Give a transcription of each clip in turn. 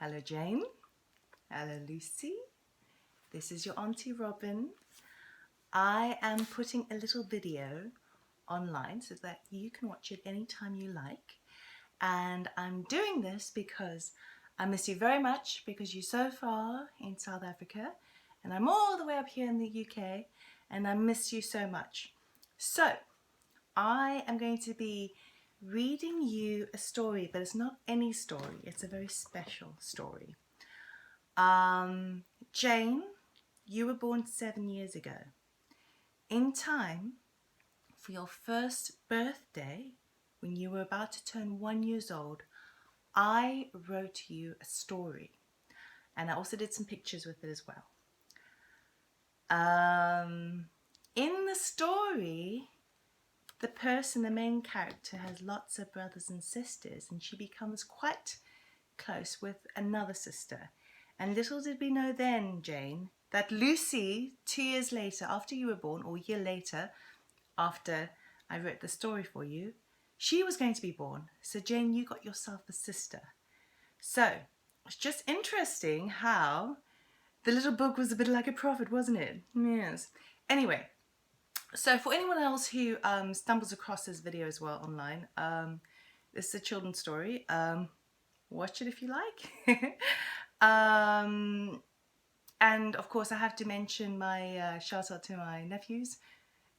Hello Jane, hello Lucy, this is your Aunty Robyn. I am putting a little video online so that you can watch it anytime you like, and I'm doing this because I miss you very much because you're so far in South Africa and I'm all the way up here in the UK and I miss you so much. So I am going to be reading you a story, but it's not any story, it's a very special story. Jane, you were born 7 years ago. In time for your first birthday, when you were about to turn 1 year old, I wrote you a story, and I also did some pictures with it as well. In the story, the main character, has lots of brothers and sisters, and she becomes quite close with another sister. And little did we know then, Jane, that Lucy, 2 years later, after you were born, or a year later, after I wrote the story for you, she was going to be born. So Jane, you got yourself a sister. So it's just interesting how the little book was a bit like a prophet, wasn't it? Yes. Anyway, so for anyone else who stumbles across this video as well online, this is a children's story. Watch it if you like. And of course I have to mention my shout out to my nephews,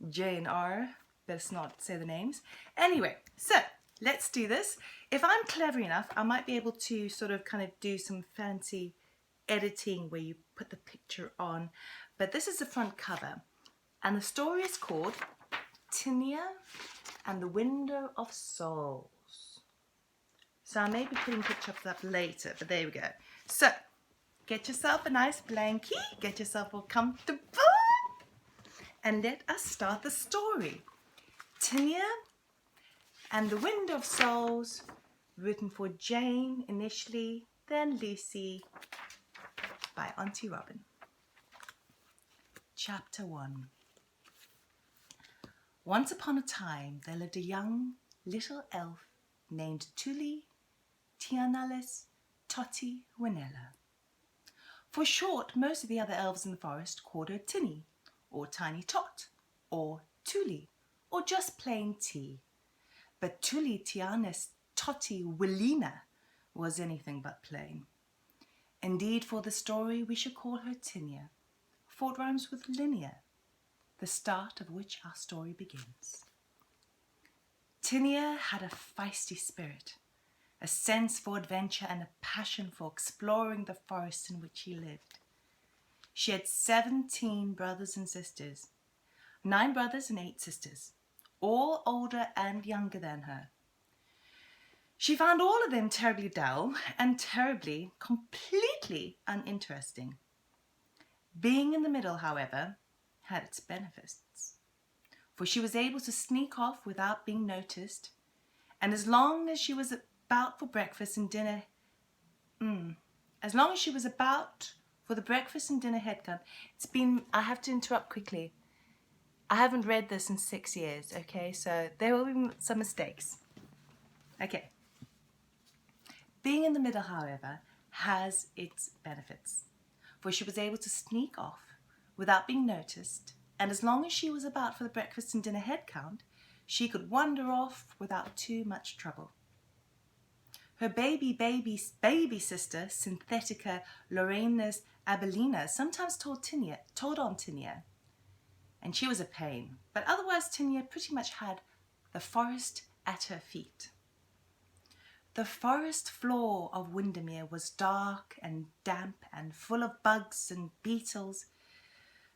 J and R. Let's not say the names. Anyway, so let's do this. If I'm clever enough, I might be able to sort of kind of do some fancy editing where you put the picture on. But this is the front cover. And the story is called Tinnia and the Window of Souls. So I may be putting pictures up later, but there we go. So get yourself a nice blankie, get yourself all comfortable, and let us start the story. Tinnia and the Window of Souls, written for Jane initially, then Lucy, by Aunty Robyn. Chapter 1. Once upon a time there lived a young little elf named Tuli Tianalis Toti Winella. For short, most of the other elves in the forest called her Tinny, or Tiny Tot, or Tuli, or just plain T. But Tuli Tianis Toti Willina was anything but plain. Indeed, for the story we should call her Tinnia, for it rhymes with linear, the start of which our story begins. Tinnia had a feisty spirit, a sense for adventure and a passion for exploring the forest in which she lived. She had 17 brothers and sisters, 9 brothers and 8 sisters, all older and younger than her. She found all of them terribly dull and terribly, completely uninteresting. Being in the middle, however, had its benefits, for she was able to sneak off without being noticed, and as long as she was about for breakfast and dinner, for the breakfast and dinner head count, I have to interrupt quickly. I haven't read this in 6 years, okay, so there will be some mistakes. Okay. Being in the middle, however, has its benefits, for she was able to sneak off without being noticed, and as long as she was about for the breakfast and dinner head count, she could wander off without too much trouble. Her baby sister, Synthetica Lorenas Abelina, sometimes told on Tinnia, and she was a pain, but otherwise Tinnia pretty much had the forest at her feet. The forest floor of Wildermew was dark and damp and full of bugs and beetles,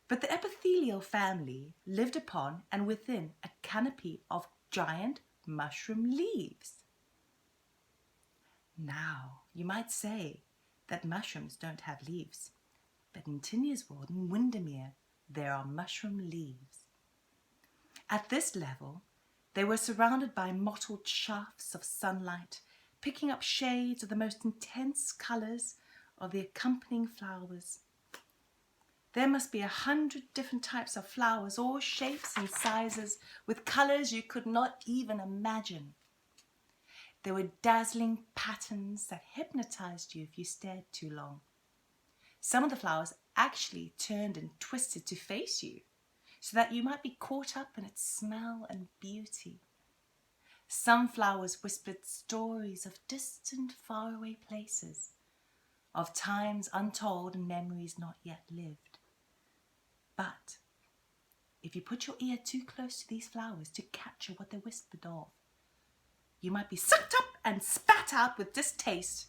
but the epithelial family lived upon and within a canopy of giant mushroom leaves. Now, you might say that mushrooms don't have leaves, but in Tinnia's world, in Wildermew, there are mushroom leaves. At this level, they were surrounded by mottled shafts of sunlight, picking up shades of the most intense colours of the accompanying flowers. There must be 100 different types of flowers, all shapes and sizes, with colours you could not even imagine. There were dazzling patterns that hypnotized you if you stared too long. Some of the flowers actually turned and twisted to face you, so that you might be caught up in its smell and beauty. Some flowers whispered stories of distant, faraway places, of times untold and memories not yet lived. But if you put your ear too close to these flowers to capture what they whispered of, you might be sucked up and spat out with distaste,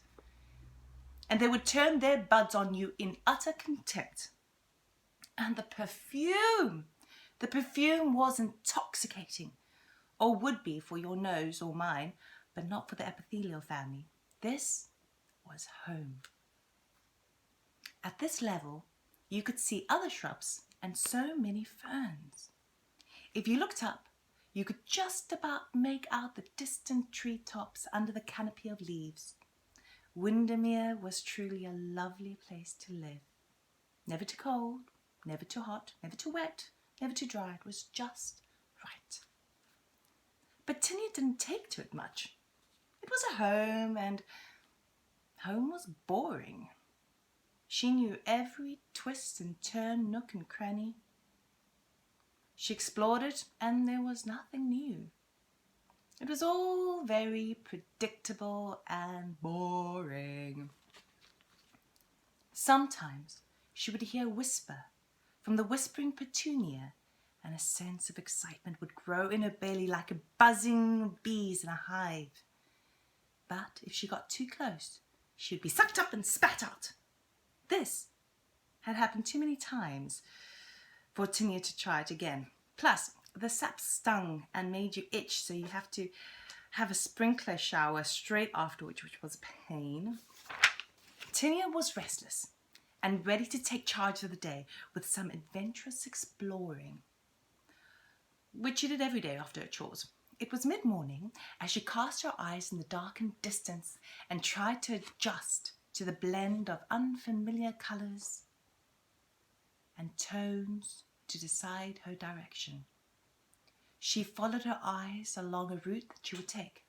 and they would turn their buds on you in utter contempt. And the perfume was intoxicating, or would be for your nose or mine, but not for the epithelial family. This was home. At this level, you could see other shrubs and so many ferns. If you looked up, you could just about make out the distant treetops under the canopy of leaves. Wildermew was truly a lovely place to live. Never too cold, never too hot, never too wet, never too dry. It was just right. But Tinnia didn't take to it much. It was a home, and home was boring. She knew every twist and turn, nook and cranny. She explored it, and there was nothing new. It was all very predictable and boring. Sometimes she would hear a whisper from the whispering petunia, and a sense of excitement would grow in her belly like a buzzing of bees in a hive. But if she got too close, she would be sucked up and spat out. This had happened too many times for Tinnia to try it again. Plus, the sap stung and made you itch, so you have to have a sprinkler shower straight afterwards, which was a pain. Tinnia was restless and ready to take charge of the day with some adventurous exploring, which she did every day after her chores. It was mid-morning as she cast her eyes in the darkened distance and tried to adjust to the blend of unfamiliar colours and tones to decide her direction. She followed her eyes along a route that she would take.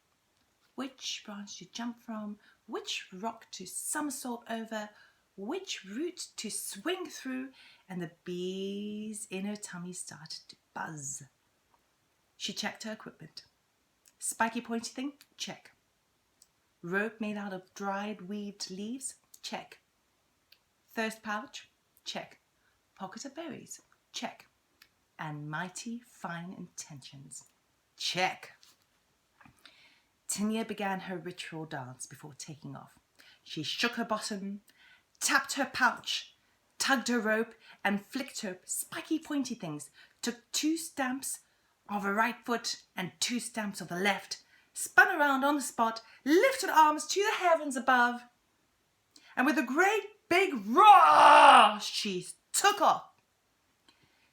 Which branch to jump from, which rock to somersault over, which root to swing through, and the bees in her tummy started to buzz. She checked her equipment. Spiky pointy thing? Check. Rope made out of dried weaved leaves? Check. Thirst pouch? Check. Pocket of berries? Check. And mighty fine intentions? Check. Tinnia began her ritual dance before taking off. She shook her bottom, tapped her pouch, tugged her rope, and flicked her spiky pointy things, took 2 stamps of her right foot and 2 stamps of the left, spun around on the spot, lifted arms to the heavens above, and with a great big roar, she took off.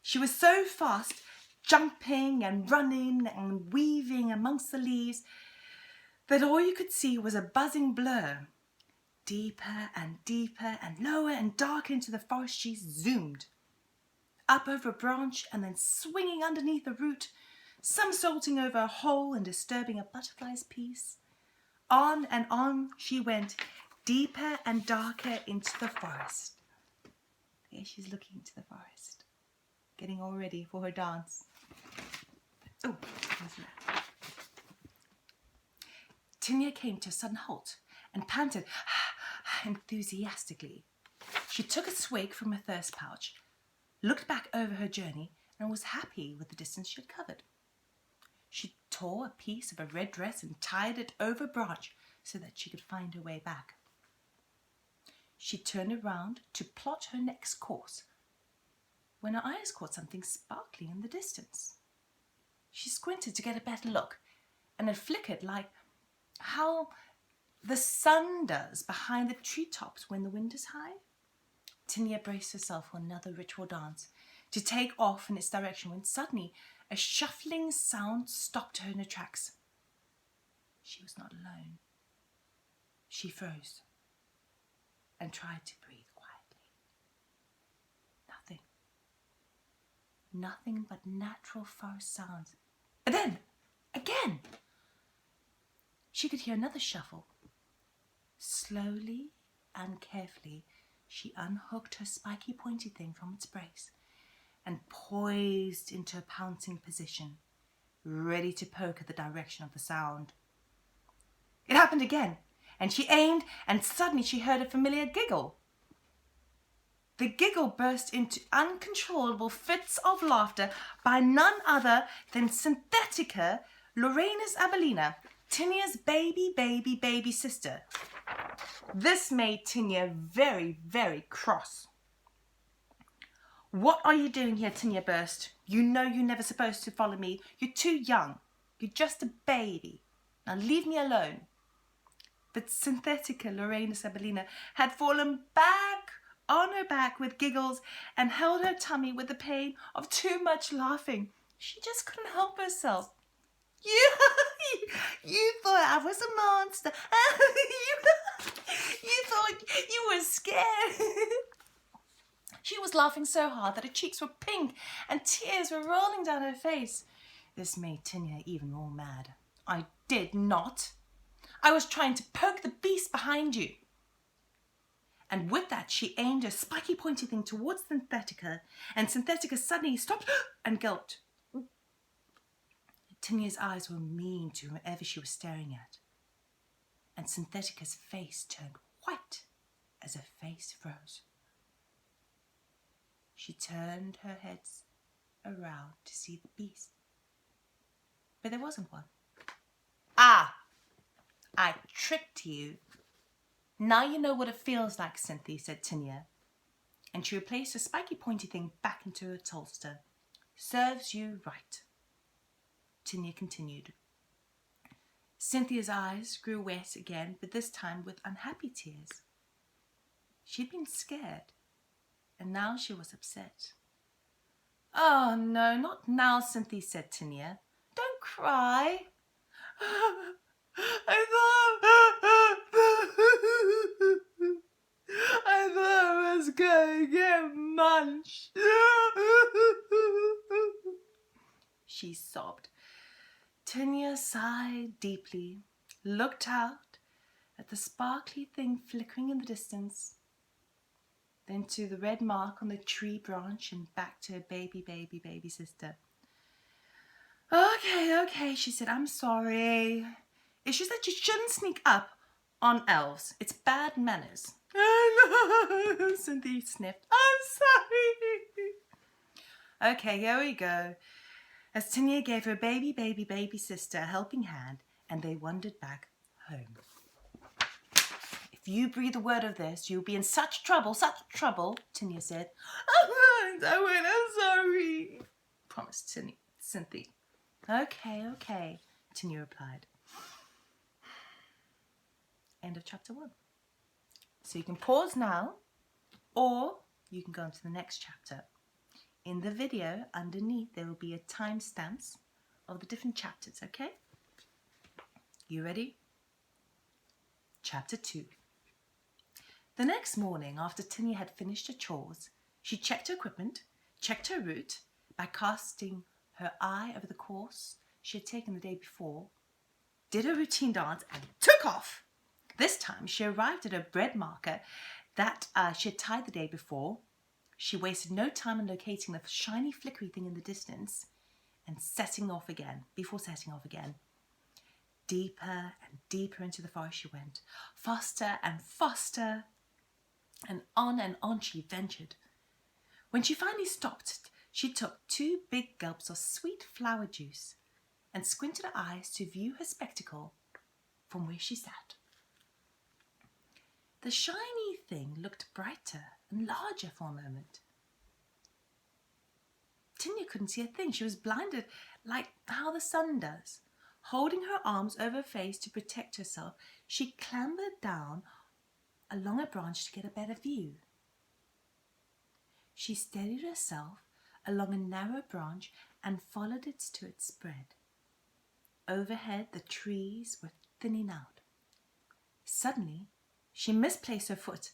She was so fast, jumping and running and weaving amongst the leaves, that all you could see was a buzzing blur. Deeper and deeper and lower and darker into the forest she zoomed. Up over a branch and then swinging underneath a root, somersaulting over a hole and disturbing a butterfly's peace. On and on she went, deeper and darker into the forest. There she's looking into the forest, getting all ready for her dance. Oh, what's that? Tinnia came to a sudden halt and panted enthusiastically. She took a swig from her thirst pouch, looked back over her journey, and was happy with the distance she had covered. She tore a piece of a red dress and tied it over a branch so that she could find her way back. She turned around to plot her next course when her eyes caught something sparkling in the distance. She squinted to get a better look, and it flickered like how the sun does behind the treetops when the wind is high. Tinnia braced herself for another ritual dance to take off in its direction when suddenly a shuffling sound stopped her in her tracks. She was not alone. She froze and tried to breathe quietly. Nothing. Nothing but natural forest sounds. And then, again, she she could hear another shuffle. Slowly and carefully, she unhooked her spiky pointy thing from its brace and poised into a pouncing position, ready to poke at the direction of the sound. It happened again, and she aimed, and suddenly she heard a familiar giggle. The giggle burst into uncontrollable fits of laughter by none other than Synthetica Lorenus Abelina, Tinnia's baby sister. This made Tinnia very, very cross. "What are you doing here?" Tinnia burst. "You know you're never supposed to follow me. You're too young. You're just a baby. Now leave me alone." But Synthetica Lorenus Abelina had fallen back on her back with giggles and held her tummy with the pain of too much laughing. She just couldn't help herself. You thought I was a monster. You thought you were scared." She was laughing so hard that her cheeks were pink and tears were rolling down her face. This made Tinnia even more mad. "I did not. I was trying to poke the beast behind you." And with that, she aimed her spiky pointy thing towards Synthetica, and Synthetica suddenly stopped and gulped. Tinnia's eyes were mean to whoever she was staring at, and Synthetica's face turned white as her face froze. She turned her head around to see the beast, but there wasn't one. "Ah, I tricked you. Now you know what it feels like, Cynthia," said Tinnia, and she replaced the spiky pointy thing back into her holster. "Serves you right." Tinnia continued. Cynthia's eyes grew wet again, but this time with unhappy tears. She'd been scared, and now she was upset. "Oh no, not now, Cynthia," said Tinnia. "Don't cry." I thought I was going to get munched." She sobbed. Tinnia sighed deeply, looked out at the sparkly thing flickering in the distance, then to the red mark on the tree branch and back to her baby sister. Okay, she said, "I'm sorry. It's just that you shouldn't sneak up on elves. It's bad manners." "I know," Cynthia sniffed. "I'm sorry." "Okay, here we go." As Tinnia gave her baby sister a helping hand, and they wandered back home. "If you breathe a word of this, you'll be in such trouble, Tinnia said. I won't, I'm sorry," promised Cynthia. Okay, Tinnia replied. End of chapter 1. So you can pause now, or you can go on to the next chapter. In the video underneath there will be a timestamps of the different chapters, okay? You ready? Chapter 2. The next morning, after Tinnia had finished her chores, she checked her equipment, checked her route by casting her eye over the course she had taken the day before, did her routine dance, and took off. This time she arrived at her bread marker that she had tied the day before. She wasted no time in locating the shiny flickery thing in the distance and before setting off again. Deeper and deeper into the forest she went, faster and faster, and on she ventured. When she finally stopped, she took 2 big gulps of sweet flower juice and squinted her eyes to view her spectacle from where she sat. The shiny thing looked brighter and larger for a moment. Tinnia couldn't see a thing. She was blinded like how the sun does. Holding her arms over her face to protect herself, she clambered down along a branch to get a better view. She steadied herself along a narrow branch and followed it to its spread. Overhead, the trees were thinning out. Suddenly, she misplaced her foot,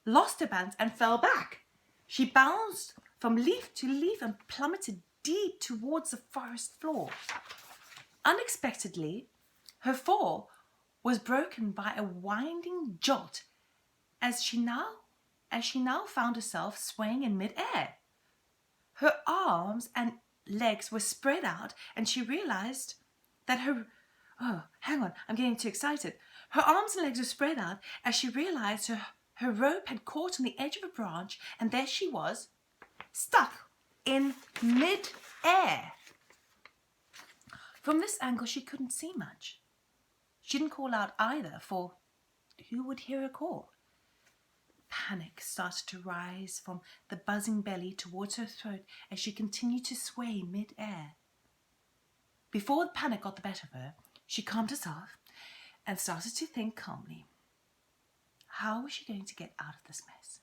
lost her balance, and fell back. She bounced from leaf to leaf and plummeted deep towards the forest floor. Unexpectedly, her fall was broken by a winding jolt as she now found herself swaying in mid-air. Her arms and legs were spread out, and she realized that her I'm getting too excited. Her arms and legs were spread out as she realized her rope had caught on the edge of a branch, and there she was, stuck in mid-air. From this angle, she couldn't see much. She didn't call out either, for who would hear her call? Panic started to rise from the buzzing belly towards her throat as she continued to sway mid-air. Before the panic got the better of her, she calmed herself and started to think calmly. How was she going to get out of this mess?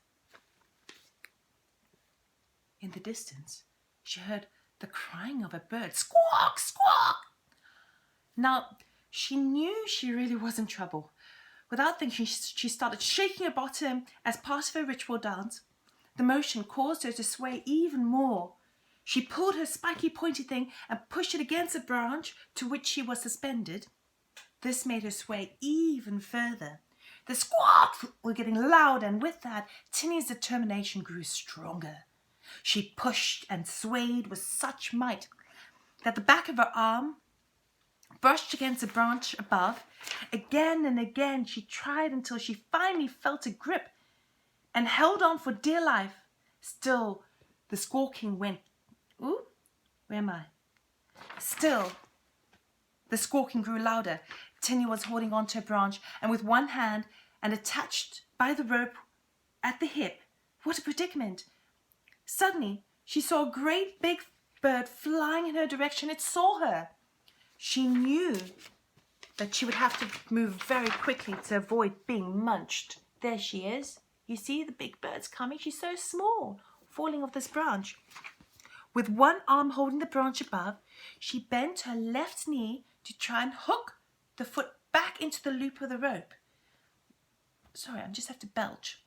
In the distance, she heard the crying of a bird. Squawk, squawk! Now, she knew she really was in trouble. Without thinking, she started shaking her bottom as part of her ritual dance. The motion caused her to sway even more. She pulled her spiky pointy thing and pushed it against a branch to which she was suspended. This made her sway even further. The squawks were getting louder, and with that, Tinnia's determination grew stronger. She pushed and swayed with such might that the back of her arm brushed against a branch above. Again and again she tried until she finally felt a grip and held on for dear life. Still, the squawking went. Ooh, where am I? Still, the squawking grew louder. Tinnia was holding on to a branch, and with one hand and attached by the rope at the hip. What a predicament! Suddenly, she saw a great big bird flying in her direction. It saw her. She knew that she would have to move very quickly to avoid being munched. There she is. You see, the big bird's coming. She's so small, falling off this branch. With one arm holding the branch above, she bent her left knee to try and hook the foot back into the loop of the rope. Sorry, I just have to belch.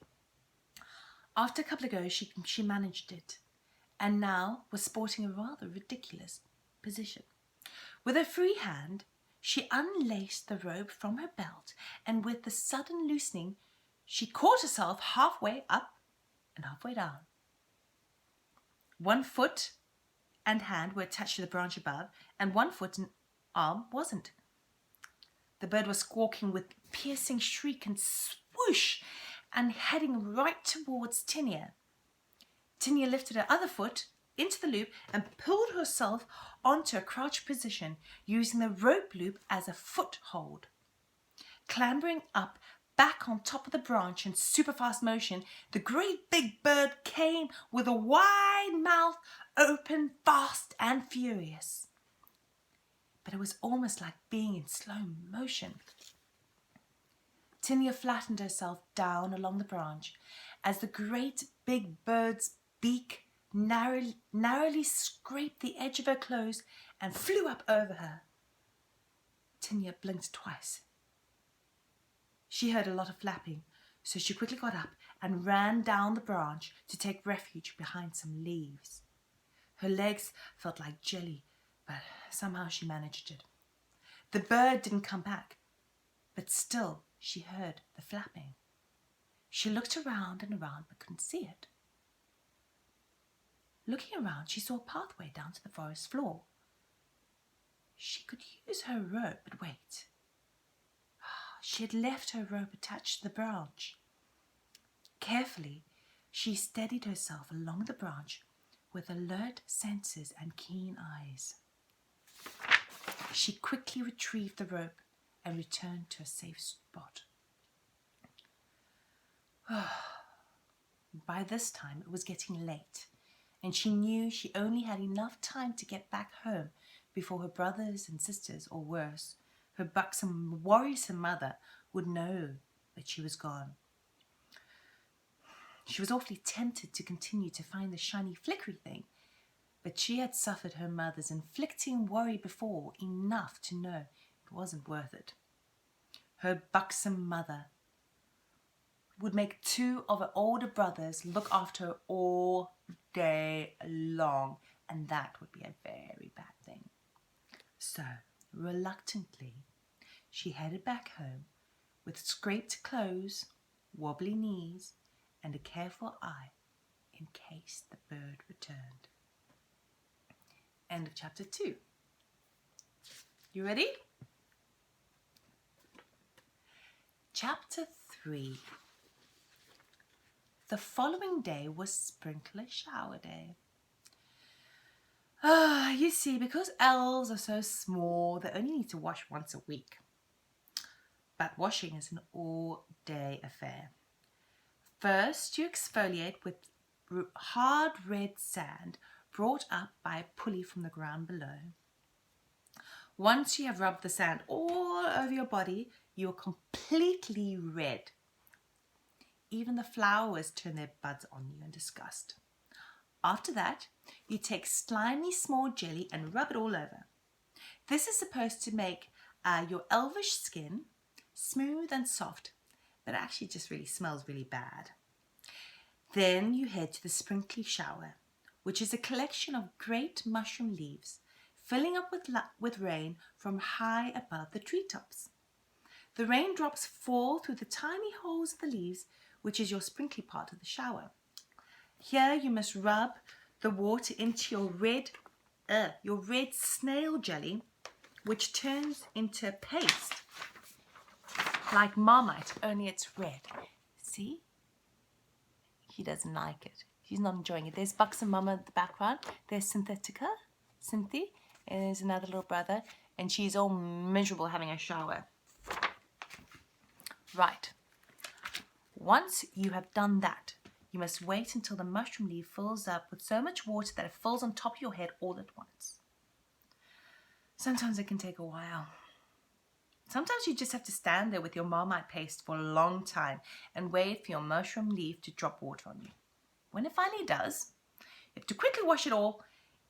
After a couple of goes, she managed it, and now was sporting a rather ridiculous position. With her free hand, she unlaced the rope from her belt, and with the sudden loosening, she caught herself halfway up and halfway down. One foot and hand were attached to the branch above, and one foot and arm wasn't. The bird was squawking with piercing shriek and swoosh and heading right towards Tinnia. Tinnia lifted her other foot into the loop and pulled herself onto a crouch position, using the rope loop as a foothold. Clambering up back on top of the branch in super fast motion, the great big bird came with a wide mouth open, fast and furious. But it was almost like being in slow motion. Tinnia flattened herself down along the branch as the great big bird's beak narrowly scraped the edge of her clothes and flew up over her. Tinnia blinked twice. She heard a lot of flapping, so she quickly got up and ran down the branch to take refuge behind some leaves. Her legs felt like jelly, but somehow she managed it. The bird didn't come back, but still she heard the flapping. She looked around and around but couldn't see it. Looking around, she saw a pathway down to the forest floor. She could use her rope, but wait. She had left her rope attached to the branch. Carefully, she steadied herself along the branch with alert senses and keen eyes. She quickly retrieved the rope and returned to a safe spot. By this time, it was getting late, and she knew she only had enough time to get back home before her brothers and sisters, or worse, her buxom, worrisome mother, would know that she was gone. She was awfully tempted to continue to find the shiny flickery thing, but she had suffered her mother's inflicting worry before enough to know it wasn't worth it. Her buxom mother would make two of her older brothers look after her all day long, and that would be a very bad thing. So, reluctantly, she headed back home with scraped clothes, wobbly knees, and a careful eye in case the bird returned. End of chapter 2. You ready? Chapter 3. The following day was sprinkler shower day. You see, because elves are so small, they only need to wash once a week. But washing is an all-day affair. First, you exfoliate with hard red sand brought up by a pulley from the ground below. Once you have rubbed the sand all over your body, you are completely red. Even the flowers turn their buds on you in disgust. After that, you take slimy small jelly and rub it all over. This is supposed to make your elvish skin smooth and soft, but it actually just really smells really bad. Then you head to the sprinkly shower, which is a collection of great mushroom leaves, filling up with rain from high above the treetops. The raindrops fall through the tiny holes of the leaves, which is your sprinkly part of the shower. Here you must rub the water into your red snail jelly, which turns into a paste like Marmite, only it's red. See? He doesn't like it. He's not enjoying it. There's Bucks and Mama in the background. There's Synthetica, Cynthia, and there's another little brother, and she's all miserable having a shower. Right. Once you have done that, you must wait until the mushroom leaf fills up with so much water that it falls on top of your head all at once. Sometimes it can take a while. Sometimes you just have to stand there with your Marmite paste for a long time and wait for your mushroom leaf to drop water on you. When it finally does, you have to quickly wash it all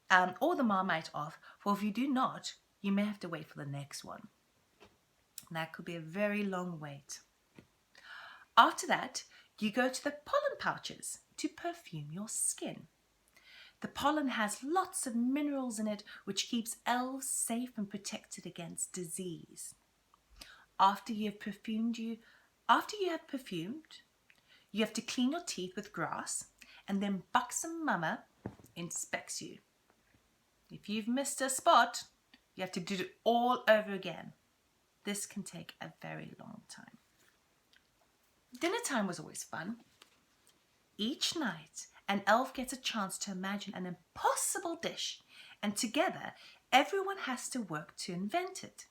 the Marmite off, for if you do not, you may have to wait for the next one. And that could be a very long wait. After that, you go to the pollen pouches to perfume your skin. The pollen has lots of minerals in it, which keeps elves safe and protected against disease. After you have perfumed, you have to clean your teeth with grass, and then Buxom Mama inspects you. If you've missed a spot, you have to do it all over again. This can take a very long time. Dinner time was always fun. Each night, an elf gets a chance to imagine an impossible dish, and together, everyone has to work to invent it.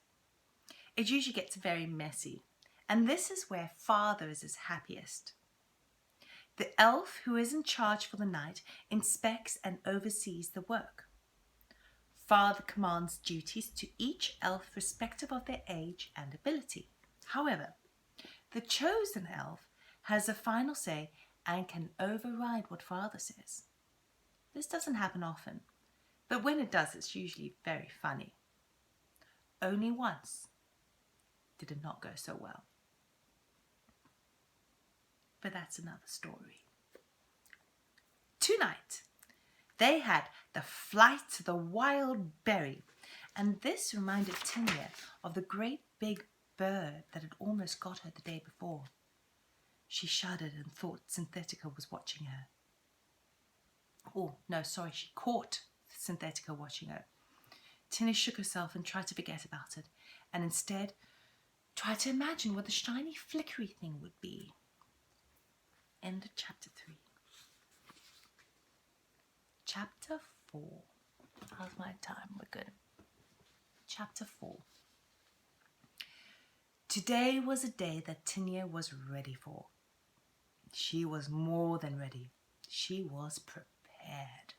It usually gets very messy, and this is where Father is his happiest. The elf who is in charge for the night inspects and oversees the work. Father commands duties to each elf respective of their age and ability. However, the chosen elf has a final say and can override what Father says. This doesn't happen often, but when it does, it's usually very funny. Only once did it not go so well. But that's another story. Tonight, they had the flight to the wild berry, and this reminded Tinnia of the great big bird that had almost got her the day before. She shuddered and thought Synthetica was watching her. She caught Synthetica watching her. Tinnia shook herself and tried to forget about it, and instead tried to imagine what the shiny flickery thing would be. End of chapter 3. Chapter 4. How's my time? We're good. Chapter 4. Today was a day that Tinnia was ready for. She was more than ready. She was prepared.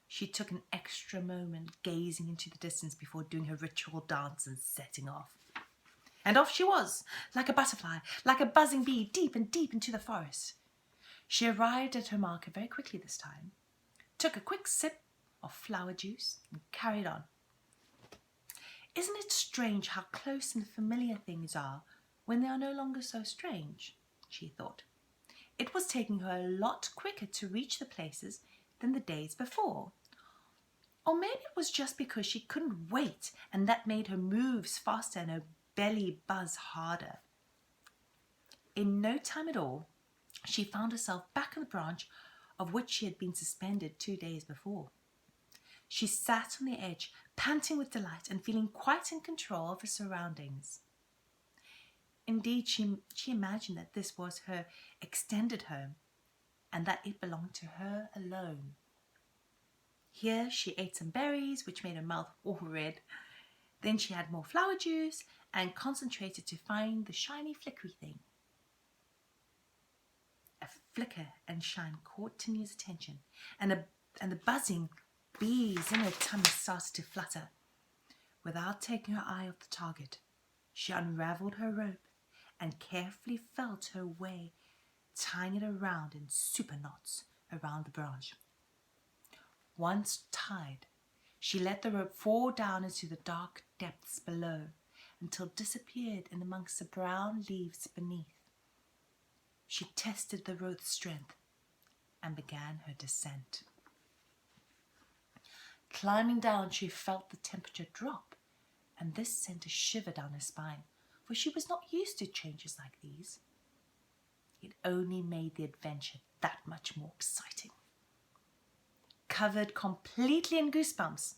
She took an extra moment gazing into the distance before doing her ritual dance and setting off. And off she was, like a butterfly, like a buzzing bee, deep and deep into the forest. She arrived at her marker very quickly this time, took a quick sip of flower juice, and carried on. Isn't it strange how close and familiar things are when they are no longer so strange? She thought. It was taking her a lot quicker to reach the places than the days before. Or maybe it was just because she couldn't wait and that made her moves faster and her belly buzz harder. In no time at all, she found herself back on the branch of which she had been suspended 2 days before. She sat on the edge, panting with delight and feeling quite in control of her surroundings. Indeed, she imagined that this was her extended home and that it belonged to her alone. Here she ate some berries, which made her mouth all red. Then she had more flower juice and concentrated to find the shiny flickery thing. A flicker and shine caught Tinnia's attention, and the buzzing bees in her tummy started to flutter. Without taking her eye off the target, she unravelled her rope and carefully felt her way, tying it around in super knots around the branch. Once tied, she let the rope fall down into the dark depths below until it disappeared in amongst the brown leaves beneath. She tested the rope's strength and began her descent. Climbing down, she felt the temperature drop, and this sent a shiver down her spine, for she was not used to changes like these. It only made the adventure that much more exciting. Covered completely in goosebumps,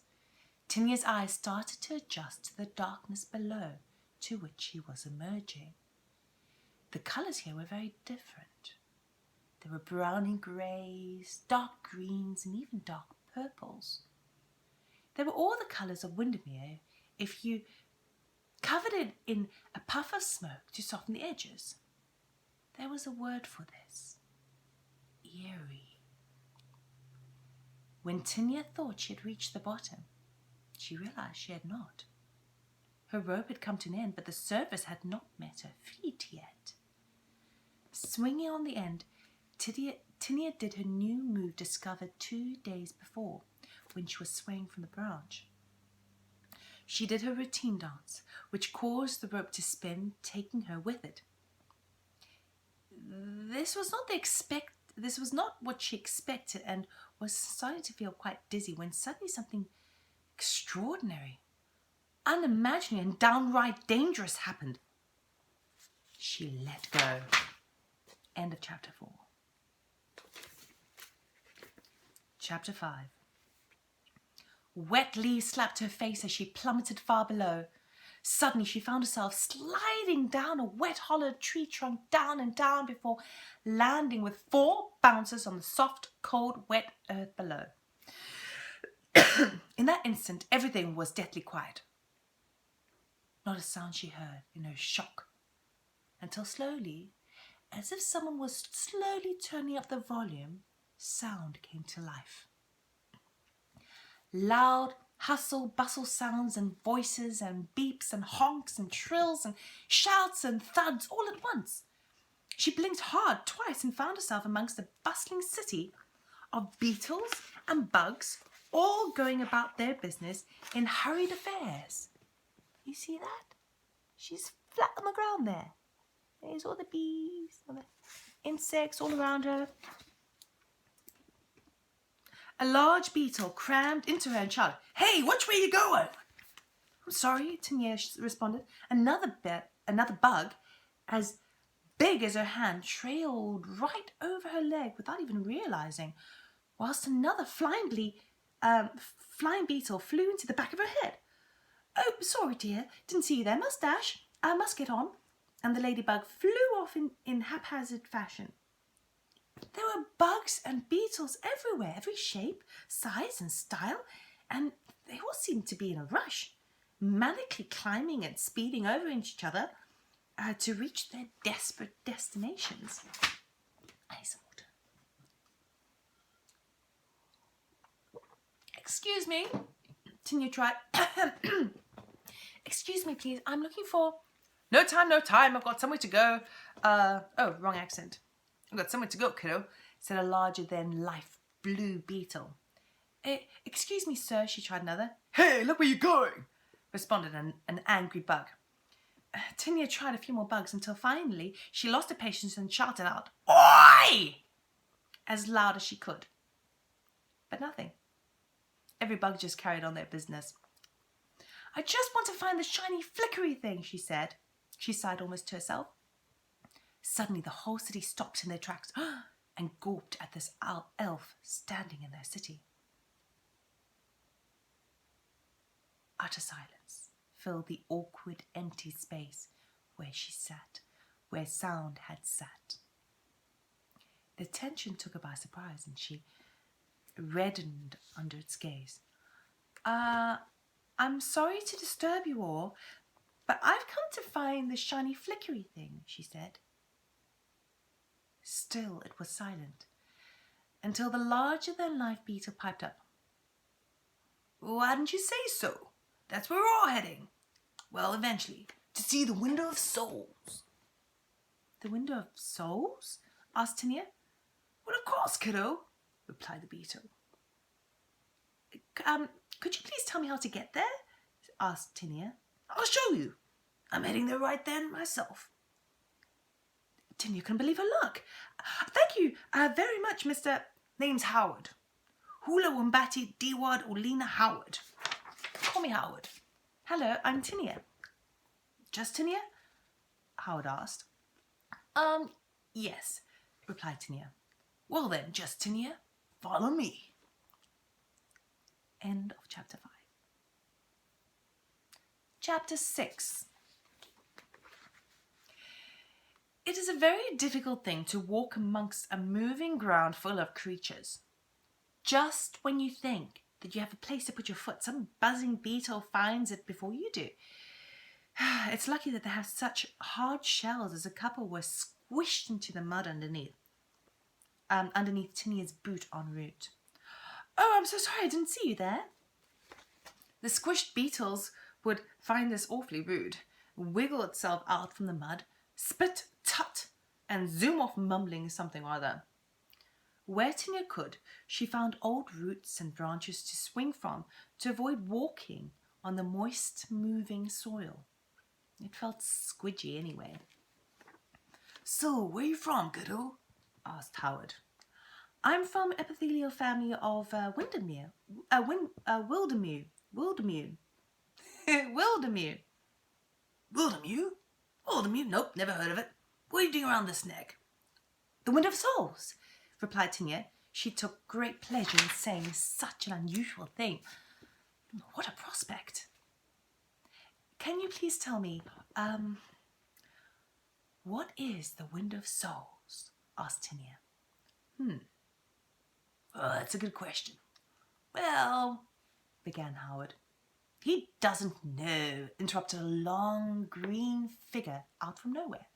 Tinnia's eyes started to adjust to the darkness below to which she was emerging. The colours here were very different. There were browny greys, dark greens, and even dark purples. They were all the colours of Wildermew if you covered it in a puff of smoke to soften the edges. There was a word for this: eerie. When Tinnia thought she had reached the bottom, she realized she had not. Her rope had come to an end, but the surface had not met her feet yet. Swinging on the end, Tinnia did her new move discovered 2 days before, when she was swaying from the branch. She did her routine dance, which caused the rope to spin, taking her with it. This was not what she expected, and was starting to feel quite dizzy when suddenly something extraordinary, unimaginary, and downright dangerous happened. She let go. End of chapter 4. Chapter 5. Wet leaves slapped her face as she plummeted far below. Suddenly she found herself sliding down a wet, hollowed tree trunk, down and down before landing with 4 bounces on the soft, cold, wet earth below. In that instant, everything was deathly quiet. Not a sound she heard in her shock, until slowly, as if someone was slowly turning up the volume, sound came to life. Loud, hustle, bustle sounds and voices and beeps and honks and trills and shouts and thuds all at once. She blinked hard twice and found herself amongst a bustling city of beetles and bugs, all going about their business in hurried affairs. You see that? She's flat on the ground there. There's all the bees and the insects all around her. A large beetle crammed into her and shouted, "Hey, which way are you going?" "I'm sorry," Tinnia responded. Another bug, as big as her hand, trailed right over her leg without even realizing, whilst another flying beetle flew into the back of her head. "Oh, sorry, dear. Didn't see you there. Must dash. I must get on." And the ladybug flew off in haphazard fashion. There were bugs and beetles everywhere, every shape, size and style, and they all seemed to be in a rush, manically climbing and speeding over each other to reach their desperate destinations. I need some water. "Excuse me," Tinnia tried. "Excuse me, please. I'm looking for..." No time. I've got somewhere to go." Oh, wrong accent. "I've got somewhere to go, kiddo," said a larger-than-life blue beetle. "Excuse me, sir," she tried another. "Hey, look where you're going," responded an angry bug. Tinnia tried a few more bugs until finally she lost her patience and shouted out, "Oi!" as loud as she could. But nothing. Every bug just carried on their business. I just want to find the shiny flickery thing, she said. She sighed almost to herself. Suddenly the whole city stopped in their tracks and gawped at this elf standing in their city. Utter silence filled the awkward, empty space where she sat, where sound had sat. The tension took her by surprise, and she reddened under its gaze. I'm sorry to disturb you all, but I've come to find the shiny flickery thing, she said. Still it was silent, until the larger-than-life beetle piped up. Why didn't you say so? That's where we're all heading. Well, eventually, to see the Window of Souls. The Window of Souls? Asked Tinnia. Well, of course, kiddo, replied the beetle. Could you please tell me how to get there? Asked Tinnia. I'll show you. I'm heading there right then myself. Tinnia couldn't believe her luck. Thank you very much, Mr. Name's Howard. Hula Wombati Diwad Olina Howard. Call me Howard. Hello, I'm Tinnia. Just Tinnia? Howard asked. Yes, replied Tinnia. Well then, just Tinnia, follow me. End of chapter 5. Chapter 6. It is a very difficult thing to walk amongst a moving ground full of creatures. Just when you think that you have a place to put your foot, some buzzing beetle finds it before you do. It's lucky that they have such hard shells, as a couple were squished into the mud underneath Tinnia's boot en route. Oh, I'm so sorry, I didn't see you there. The squished beetles would find this awfully rude, wiggle itself out from the mud, spit, tut, and zoom off mumbling something or other. Where Tinnia could, she found old roots and branches to swing from to avoid walking on the moist, moving soil. It felt squidgy anyway. So, where are you from, kiddo? Asked Howard. I'm from epithelial family of Wildermew. Wildermew. Wildermew. Wildermew. Wildermew? Wildermew? Nope, never heard of it. What are you doing around this neck? The Window of Souls, replied Tinnia. She took great pleasure in saying such an unusual thing. What a prospect. Can you please tell me, what is the Window of Souls? Asked Tinnia. Oh, that's a good question. Well, began Howard. He doesn't know, interrupted a long green figure out from nowhere.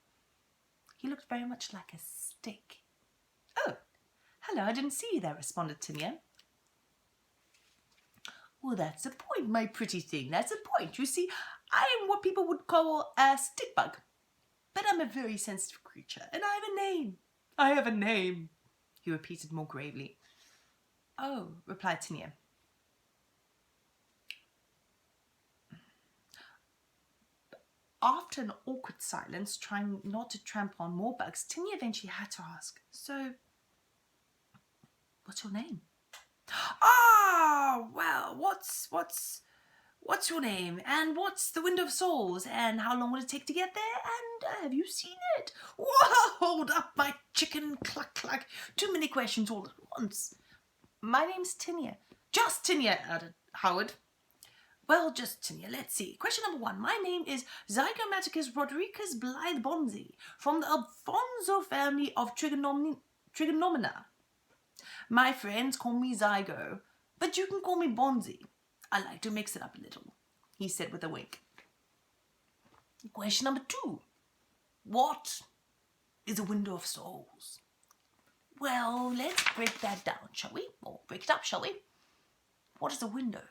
He looked very much like a stick. Oh, hello, I didn't see you there, responded Tinnia. Well, that's a point, my pretty thing, that's a point. You see, I am what people would call a stick bug. But I'm a very sensitive creature, and I have a name. I have a name, he repeated more gravely. Oh, replied Tinnia. After an awkward silence, trying not to trample on more bugs, Tinnia eventually had to ask, so, what's your name? Ah, well, what's your name? And what's the Window of Souls? And how long will it take to get there? And have you seen it? Whoa, hold up, my chicken, cluck, cluck. Too many questions all at once. My name's Tinnia. Just Tinnia, added Howard. Well, just Tinnia, let's see. Question number 1. My name is Zygomaticus Rodriguez Blythe Bonzi, from the Alfonso family of Trigonomina. My friends call me Zygo, but you can call me Bonzi. I like to mix it up a little, he said with a wink. Question number 2. What is a Window of Souls? Well, let's break that down, shall we? Or break it up, shall we? What is a window?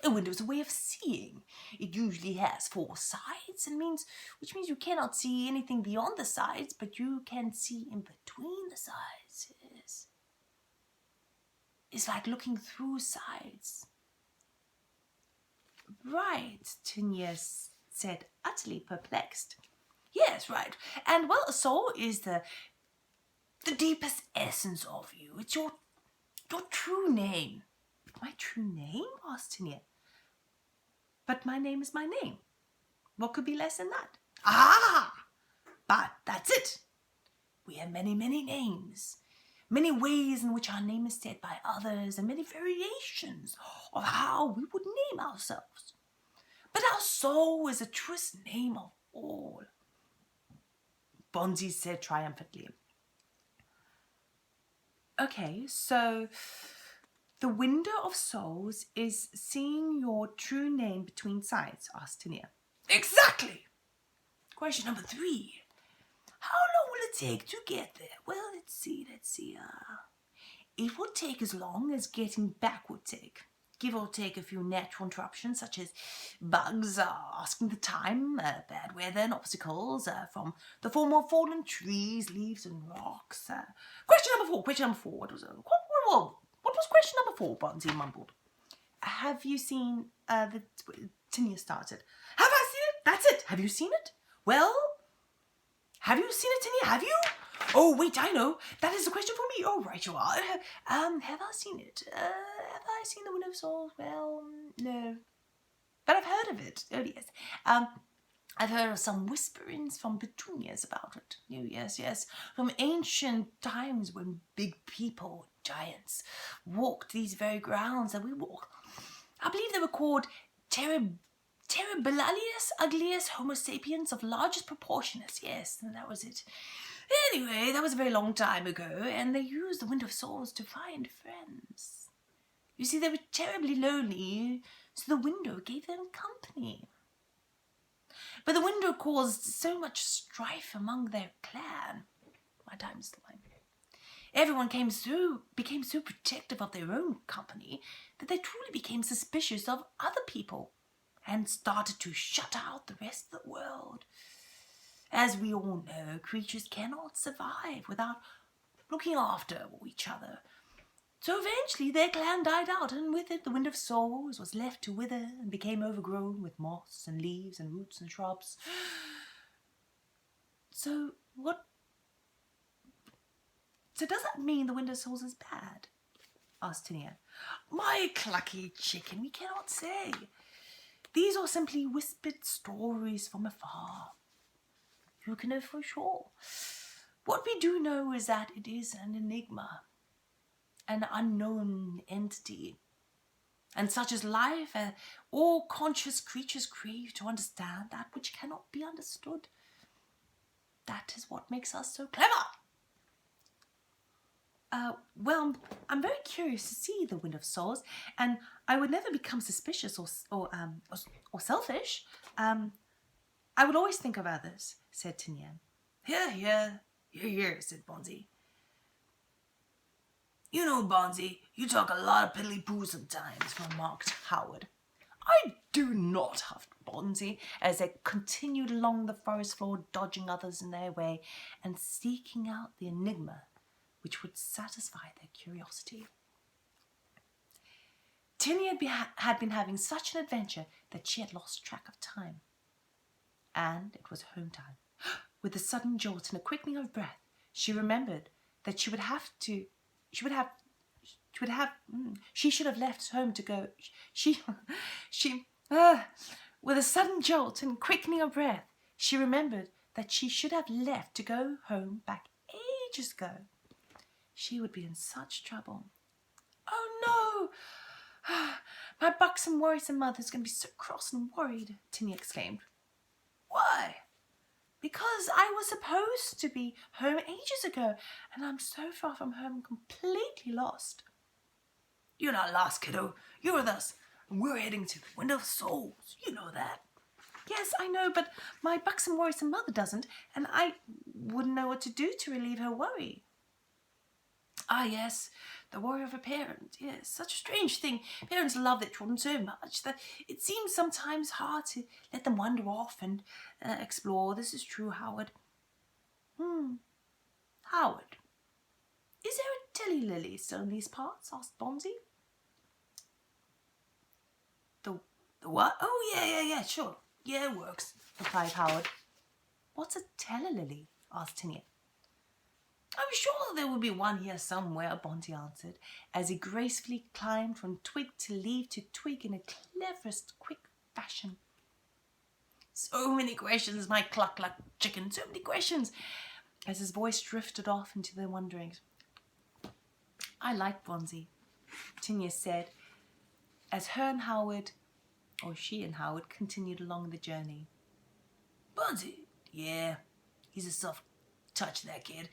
A window is a way of seeing. It usually has 4 sides, which means you cannot see anything beyond the sides, but you can see in between the sides. Yes. It's like looking through sides. Right, Tinnia said, utterly perplexed. Yes, right. And, well, a soul is the deepest essence of you. It's your true name. My true name? Asked Tinnia. But my name is my name. What could be less than that? Ah! But that's it. We have many, many names. Many ways in which our name is said by others, and many variations of how we would name ourselves. But our soul is the truest name of all, Bonzi said triumphantly. Okay, so the window of souls is seeing your true name between sides, asked Tinnia. Exactly. Question number 3. How long will it take to get there? Well, let's see. It will take as long as getting back would take. Give or take a few natural interruptions, such as bugs asking the time, bad weather and obstacles from the form of fallen trees, leaves and rocks. Question number 4. What was question number 4, Bonzi mumbled. Have you seen the Tinnia started? Have I seen it? That's it. Have you seen it? Well, have you seen it, Tinnia? Have you? Oh, wait, I know. That is a question for me. Oh, right you are. Have I seen it? Have I seen the Window of Souls? Well, no. But I've heard of it. Oh, yes. I've heard of some whisperings from petunias about it. Oh, yes. From ancient times when big people, giants, walked these very grounds that we walk. I believe they were called Terribilius uglius homo sapiens of largest proportioners. Yes, that was it. Anyway, that was a very long time ago, and they used the Window of Souls to find friends. You see, they were terribly lonely, so the window gave them company. But the window caused so much strife among their clan. My time's flying. Everyone became so protective of their own company that they truly became suspicious of other people and started to shut out the rest of the world. As we all know, creatures cannot survive without looking after each other. So eventually their clan died out, and with it the Window of Souls was left to wither and became overgrown with moss and leaves and roots and shrubs. So does that mean the Window of Souls is bad? Asked Tinnia. My clucky chicken, we cannot say. These are simply whispered stories from afar. Who can know for sure? What we do know is that it is an enigma, an unknown entity. And such is life, all conscious creatures crave to understand that which cannot be understood. That is what makes us so clever. Well, I'm very curious to see the Window of Souls, and I would never become suspicious or selfish. I would always think of others, said Tinnia. Here, said Bonzi. You know, Bonzi, you talk a lot of piddly-poo sometimes, remarked Howard. I do not, huffed Bonzi, as they continued along the forest floor, dodging others in their way and seeking out the enigma which would satisfy their curiosity. Tinnia had been having such an adventure that she had lost track of time. And it was home time. With a sudden jolt and a quickening of breath, she remembered that she should have left home to go. With a sudden jolt and quickening of breath, she remembered that she should have left to go home back ages ago. She would be in such trouble. Oh no! My buxom, worrisome mother's going to be so cross and worried, Tinnia exclaimed. Why? Because I was supposed to be home ages ago, and I'm so far from home, completely lost. You're not lost, kiddo. You're with us, and we're heading to the Window of Souls. You know that. Yes, I know, but my buxom, worrisome mother doesn't, and I wouldn't know what to do to relieve her worry. Ah, yes, the worry of a parent. Yes, such a strange thing. Parents love their children so much that it seems sometimes hard to let them wander off and explore. This is true, Howard. Howard, is there a Tellylily still in these parts? Asked Bonzi. The what? Oh, yeah, sure. Yeah, it works, replied Howard. What's a Tellylily? Asked Tinnia. I'm sure there will be one here somewhere, Bonzi answered, as he gracefully climbed from twig to leaf to twig in the cleverest quick fashion. So many questions, my cluck-cluck chicken, so many questions. As his voice drifted off into their wonderings. I like Bonzi, Tinnia said, as she and Howard continued along the journey. Bonzi? Yeah, he's a soft touch, that kid.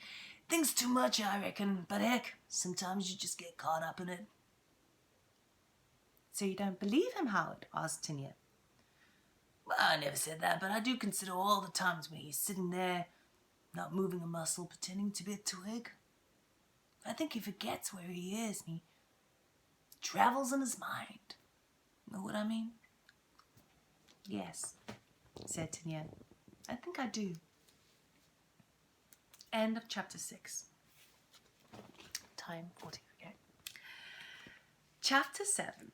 Thinks too much, I reckon, but heck, sometimes you just get caught up in it. So you don't believe him, Howard? Asked Tinnia. Well, I never said that, but I do consider all the times when he's sitting there, not moving a muscle, pretending to be a twig. I think he forgets where he is and he travels in his mind. Know what I mean? Yes, said Tinnia. I think I do. End of chapter 6. Time 40, okay. Chapter 7.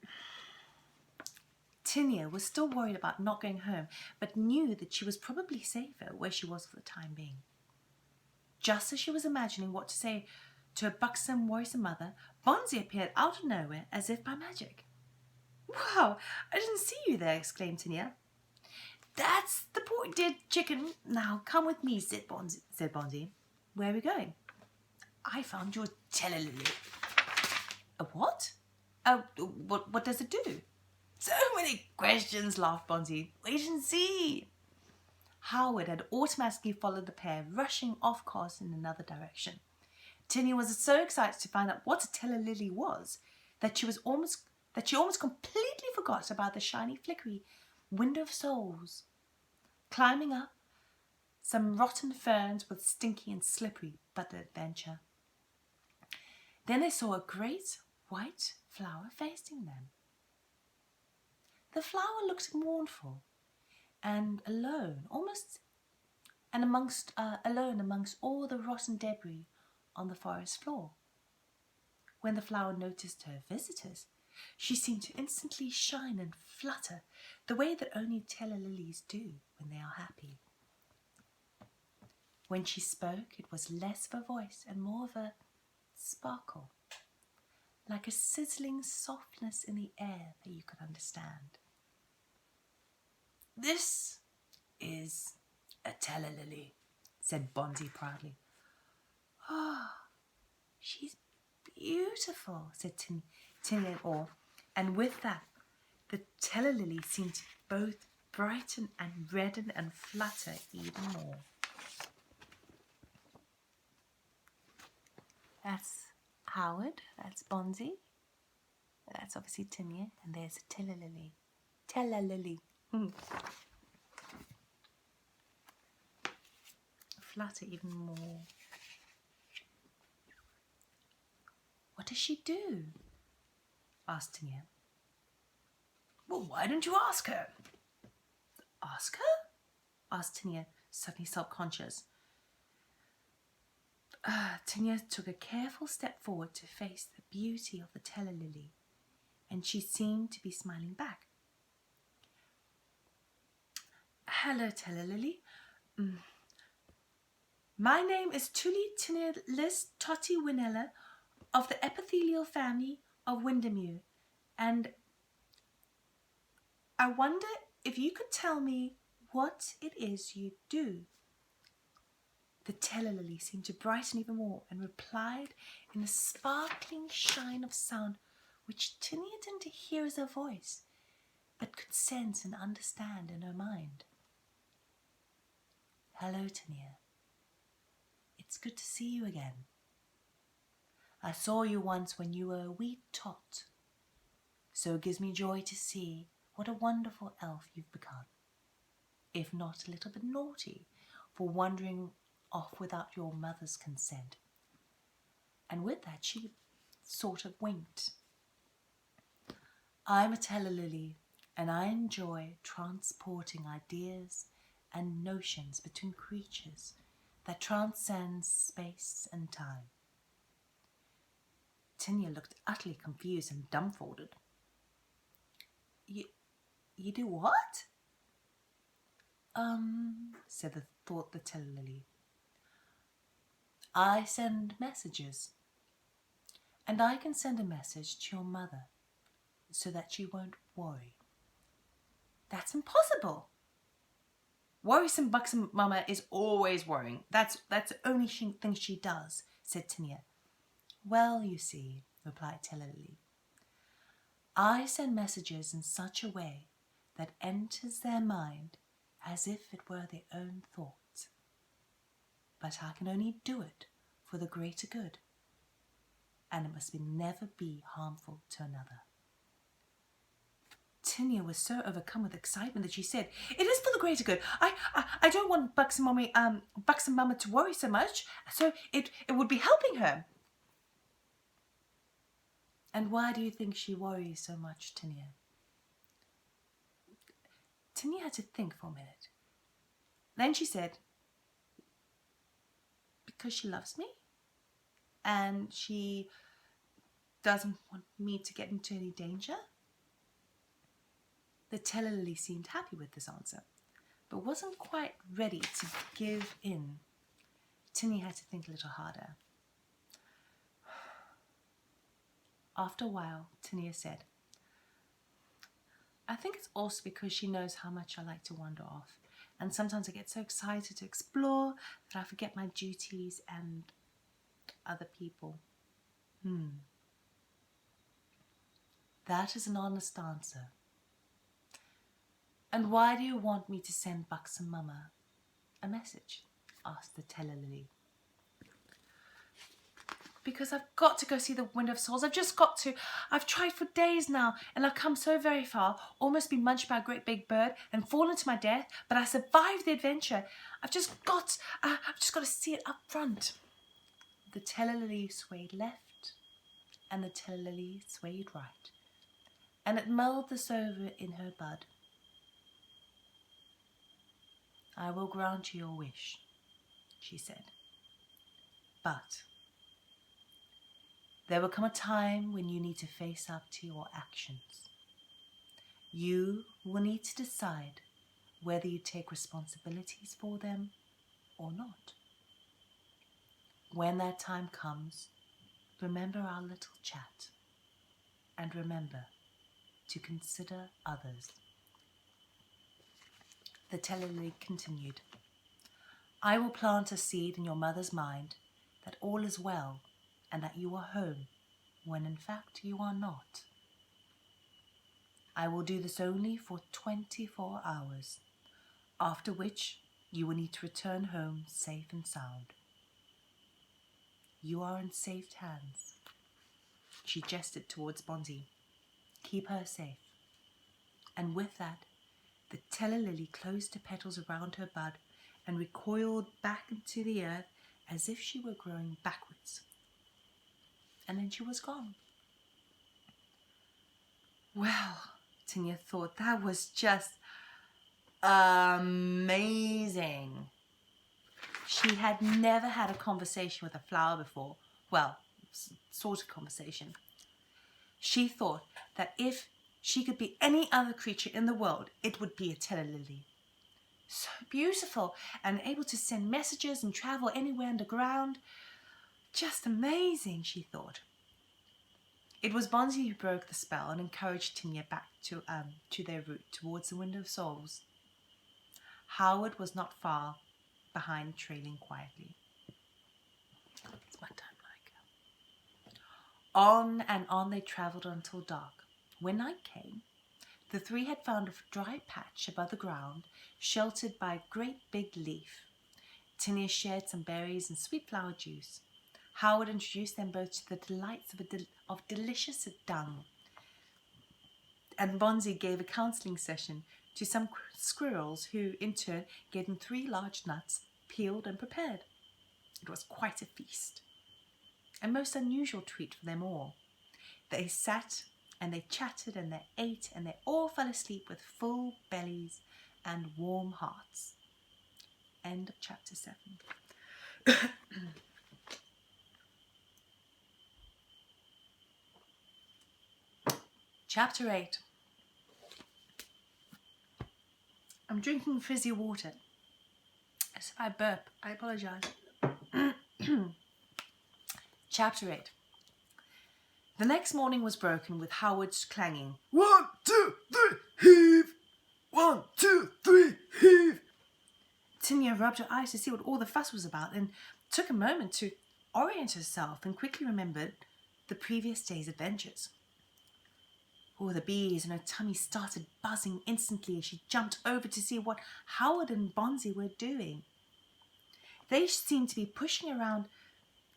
Tinnia was still worried about not going home, but knew that she was probably safer where she was for the time being. Just as she was imagining what to say to her buxom, worrisome mother, Bonzi appeared out of nowhere as if by magic. Wow, I didn't see you there, exclaimed Tinnia. That's the point, dear chicken. Now come with me, said Bonzi. Where are we going? I found your tellelily. A what? What does it do? So many questions, laughed Bonzi. Wait and see. Howard had automatically followed the pair, rushing off course in another direction. Tinnia was so excited to find out what a tellelily was that she almost completely forgot about the shiny, flickery window of souls. Climbing up some rotten ferns was stinky and slippery, but an adventure. Then they saw a great white flower facing them. The flower looked mournful and alone, alone amongst all the rotten debris on the forest floor. When the flower noticed her visitors, she seemed to instantly shine and flutter the way that only tellelilies do when they are happy. When she spoke, it was less of a voice and more of a sparkle, like a sizzling softness in the air that you could understand. This is a tellelily, said Bonzi proudly. Oh, she's beautiful, said Tinnia in awe, and with that, the tellelily seemed to both brighten and redden and flutter even more. That's Howard, that's Bonzi, that's obviously Tinnia, and there's a tellelily. Tellelily. Flutter even more. What does she do? Asked Tinnia. Well, why don't you ask her? Ask her? Asked Tinnia, suddenly self-conscious. Tinnia took a careful step forward to face the beauty of the tellelily, and she seemed to be smiling back. Hello, tellelily. My name is Tuli Tinnia Lis Totti Winella of the epithelial family of Wildermew, and I wonder if you could tell me what it is you do. The tellelily seemed to brighten even more and replied in a sparkling shine of sound which Tinnia didn't hear as her voice, but could sense and understand in her mind. Hello, Tinnia. It's good to see you again. I saw you once when you were a wee tot, so it gives me joy to see what a wonderful elf you've become, if not a little bit naughty for wandering off without your mother's consent. And with that she sort of winked. I'm a tellelily, and I enjoy transporting ideas and notions between creatures that transcend space and time. Tinnia looked utterly confused and dumbfounded. You do what? Said the tellelily. I send messages, and I can send a message to your mother so that she won't worry. That's impossible. Worrisome buxom mama is always worrying. That's the only thing she does, said Tinnia. Well, you see, replied Tellelly, I send messages in such a way that enters their mind as if it were their own thoughts. But I can only do it for the greater good, and it must never be harmful to another. Tinnia was so overcome with excitement that she said, "It is for the greater good. I don't want buxom mama to worry so much, so it would be helping her." And why do you think she worries so much, Tinnia? Tinnia had to think for a minute. Then she said, because she loves me and she doesn't want me to get into any danger. The Tellelly seemed happy with this answer, but wasn't quite ready to give in. Tinnia had to think a little harder. After a while, Tinnia said, I think it's also because she knows how much I like to wander off, and sometimes I get so excited to explore that I forget my duties and other people. That is an honest answer. And why do you want me to send buxom mama a message? Asked the Tellelly. Because I've got to go see the Window of Souls. I've just got to. I've tried for days now, and I've come so very far, almost been munched by a great big bird and fallen to my death, but I survived the adventure. I've just got to see it up front. The Tellelly swayed left, and the Tellelly swayed right, and it mulled this over in her bud. I will grant you your wish, she said, but there will come a time when you need to face up to your actions. You will need to decide whether you take responsibilities for them or not. When that time comes, remember our little chat, and remember to consider others. The Tellelly continued, I will plant a seed in your mother's mind that all is well and that you are home, when in fact you are not. I will do this only for 24 hours, after which you will need to return home safe and sound. You are in safe hands. She gestured towards Bonzi. Keep her safe. And with that, the Tellelly closed her petals around her bud and recoiled back into the earth as if she were growing backwards. And then she was gone. Well, Tinnia thought, that was just amazing. She had never had a conversation with a flower before. Well, sort of conversation. She thought that if she could be any other creature in the world, it would be a Tellelly. So beautiful and able to send messages and travel anywhere underground. Just amazing, she thought. It was Bonzi who broke the spell and encouraged Tinnia back to their route towards the Window of Souls. Howard was not far behind, trailing quietly. It's my time, like. On and on they travelled until dark. When night came, the three had found a dry patch above the ground, sheltered by a great big leaf. Tinnia shared some berries and sweet flower juice. Howard introduced them both to the delights of delicious dung. And Bonzi gave a counselling session to some squirrels who, in turn, gave them 3 large nuts, peeled and prepared. It was quite a feast, a most unusual treat for them all. They sat and they chatted and they ate and they all fell asleep with full bellies and warm hearts. End of chapter 7. Chapter 8. I'm drinking fizzy water. As if I burp, I apologize. Chapter 8. The next morning was broken with Howard's clanging. 1, 2, 3, heave! 1, 2, 3, heave! Tinnia rubbed her eyes to see what all the fuss was about and took a moment to orient herself and quickly remembered the previous day's adventures. All the bees in her tummy started buzzing instantly as she jumped over to see what Howard and Bonzi were doing. They seemed to be pushing around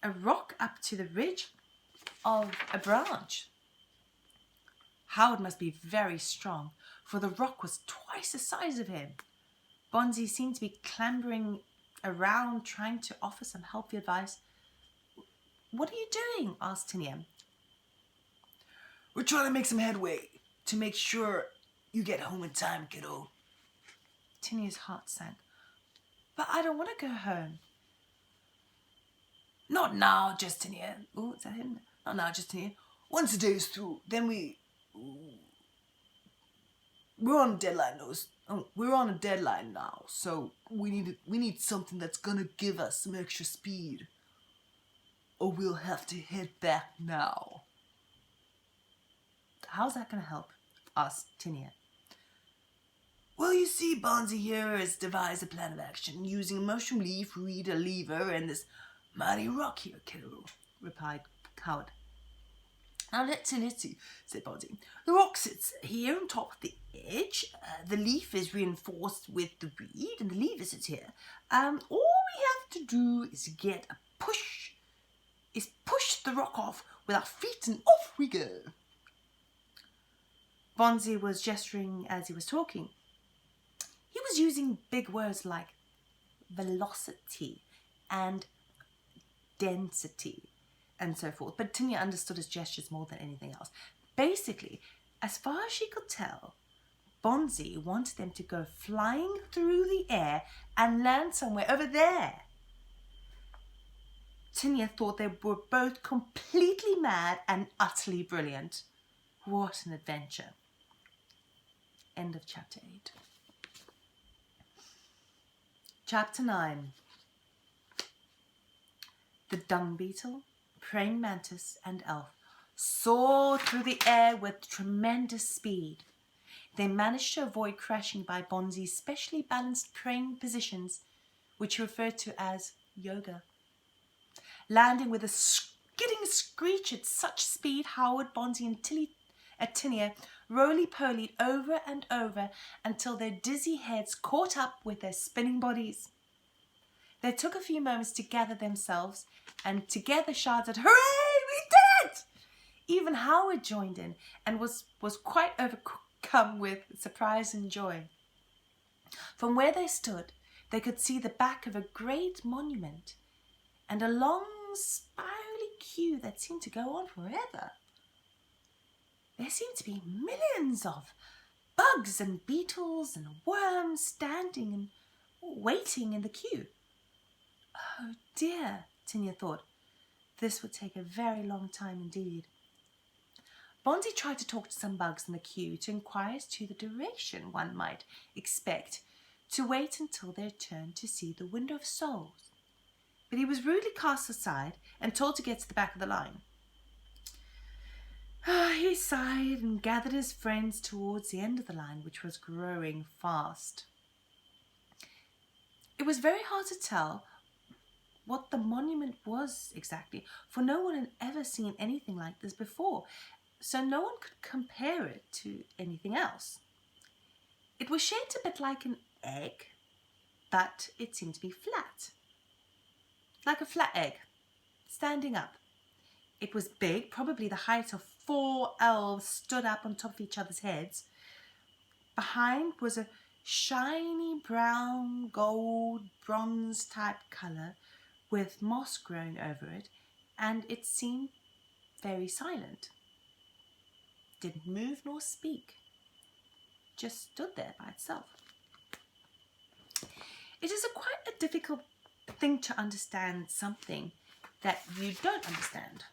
a rock up to the ridge of a branch. Howard must be very strong, for the rock was twice the size of him. Bonzi seemed to be clambering around, trying to offer some helpful advice. "What are you doing?" asked Tinnia. We're trying to make some headway to make sure you get home in time, kiddo. Tinnia's heart sank. "But I don't want to go home." Not now, just Tinnia. Oh, is that him? Not now, just Tinnia. Once the day is through, then we're on a deadline. We're on a deadline now, so we need something that's gonna give us some extra speed, or we'll have to head back now. "How's that going to help?" asked Tinnia. Well, you see, Bonzi here has devised a plan of action using a mushroom leaf, reed, a lever, and this mighty rock here, kiddo, replied Howard. Now, let's see, said Bonzi. The rock sits here on top of the edge. The leaf is reinforced with the reed, and the lever sits here. All we have to do is push the rock off with our feet, and off we go. Bonzi was gesturing as he was talking. He was using big words like velocity and density and so forth, but Tinnia understood his gestures more than anything else. Basically, as far as she could tell, Bonzi wanted them to go flying through the air and land somewhere over there. Tinnia thought they were both completely mad and utterly brilliant. What an adventure. End of chapter 8. Chapter 9. The dung beetle, praying mantis, and elf soared through the air with tremendous speed. They managed to avoid crashing by Bonzi's specially balanced praying positions, which he referred to as yoga. Landing with a skidding screech at such speed, Howard, Bonzi, and Tinnia roly-polied over and over until their dizzy heads caught up with their spinning bodies. They took a few moments to gather themselves and together shouted, "Hooray, we did it!" Even Howard joined in and was quite overcome with surprise and joy. From where they stood, they could see the back of a great monument and a long spirally queue that seemed to go on forever. There seemed to be millions of bugs and beetles and worms standing and waiting in the queue. Oh dear, Tinnia thought. This would take a very long time indeed. Bonzi tried to talk to some bugs in the queue to inquire as to the duration one might expect to wait until their turn to see the Window of Souls. But he was rudely cast aside and told to get to the back of the line. He sighed and gathered his friends towards the end of the line, which was growing fast. It was very hard to tell what the monument was exactly, for no one had ever seen anything like this before, so no one could compare it to anything else. It was shaped a bit like an egg, but it seemed to be flat, like a flat egg, standing up. It was big, probably the height of 4 elves stood up on top of each other's heads. Behind was a shiny brown, gold, bronze type colour with moss growing over it, and it seemed very silent. Didn't move nor speak, just stood there by itself. It is quite a difficult thing to understand something that you don't understand.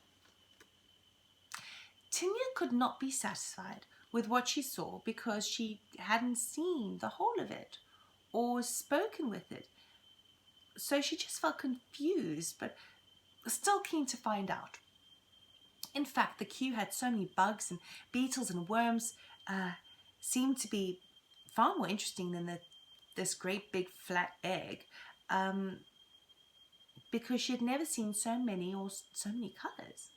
Tinnia could not be satisfied with what she saw because she hadn't seen the whole of it or spoken with it. So she just felt confused, but still keen to find out. In fact, the queue had so many bugs and beetles and worms, seemed to be far more interesting than this great big flat egg, because she had never seen so many colours.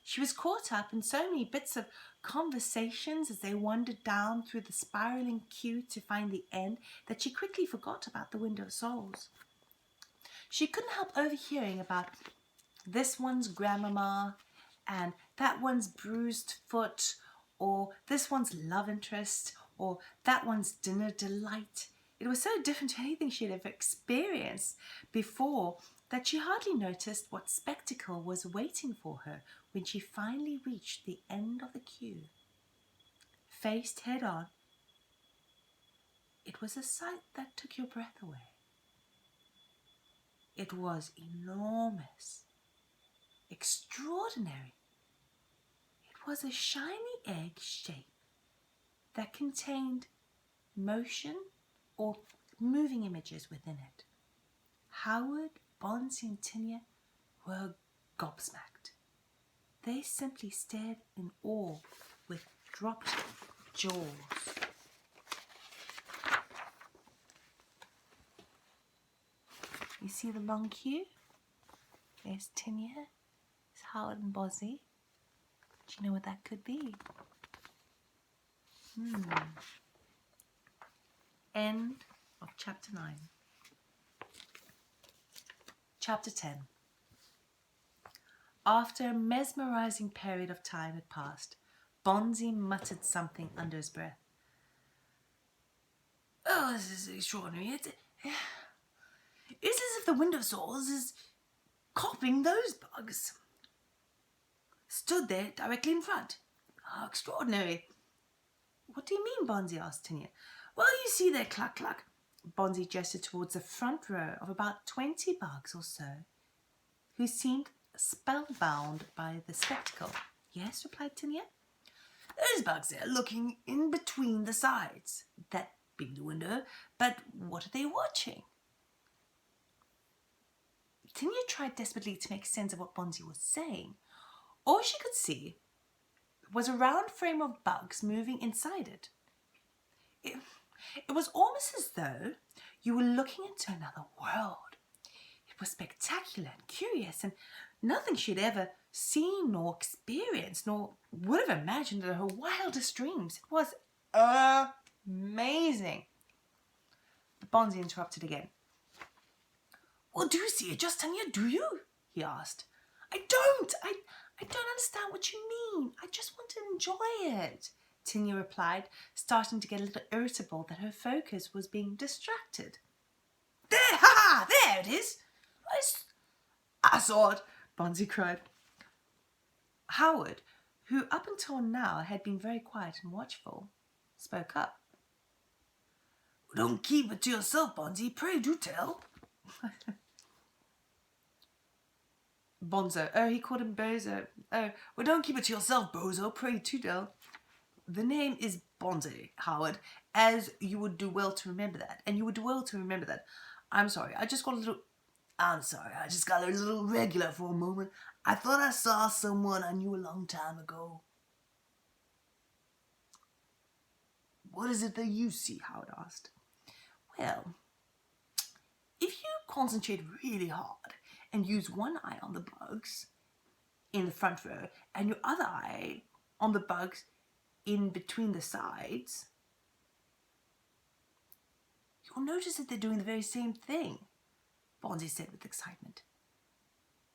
She was caught up in so many bits of conversations as they wandered down through the spiralling queue to find the end that she quickly forgot about the Window of Souls. She couldn't help overhearing about this one's grandmama and that one's bruised foot, or this one's love interest, or that one's dinner delight. It was so different to anything she had ever experienced before that she hardly noticed what spectacle was waiting for her when she finally reached the end of the queue. Faced head on, it was a sight that took your breath away. It was enormous, extraordinary. It was a shiny egg shape that contained motion or moving images within it. Howard, Bonzi and Tinnia were gobsmacked. They simply stared in awe with dropped jaws. You see the long queue? There's Tinnia, there's Howard and Bonzi. Do you know what that could be? End of chapter 9. Chapter 10. After a mesmerizing period of time had passed, Bonzi muttered something under his breath. Oh, this is extraordinary. It's as if the Window of Souls is copying those bugs. Stood there directly in front. How extraordinary. What do you mean, Bonzi? Asked Tinnia. Well, you see there, cluck, cluck. Bonzi gestured towards the front row of about 20 bugs or so, who seemed spellbound by the spectacle. Yes, replied Tinnia. Those bugs there looking in between the sides, that being the window, but what are they watching? Tinnia tried desperately to make sense of what Bonzi was saying. All she could see was a round frame of bugs moving inside it. It was almost as though you were looking into another world. It was spectacular and curious, and nothing she'd ever seen nor experienced, nor would have imagined in her wildest dreams. It was amazing. But Bonzi interrupted again. Well, do you see it just, Tinnia, do you? He asked. I don't understand what you mean. I just want to enjoy it, Tinnia replied, starting to get a little irritable that her focus was being distracted. There, ha! There it is. I saw it, Bonzi cried. Howard, who up until now had been very quiet and watchful, spoke up. Don't keep it to yourself, Bonzi. Pray do tell. Bonzo. Oh, he called him Bozo. Oh, well, don't keep it to yourself, Bozo. Pray do tell. The name is Bonzi, Howard, as you would do well to remember that. And you would do well to remember that. I'm sorry, I just got a little regular for a moment. I thought I saw someone I knew a long time ago. What is it that you see? Howard asked. Well, if you concentrate really hard and use one eye on the bugs in the front row and your other eye on the bugs in between the sides, you'll notice that they're doing the very same thing, Bonzi said with excitement.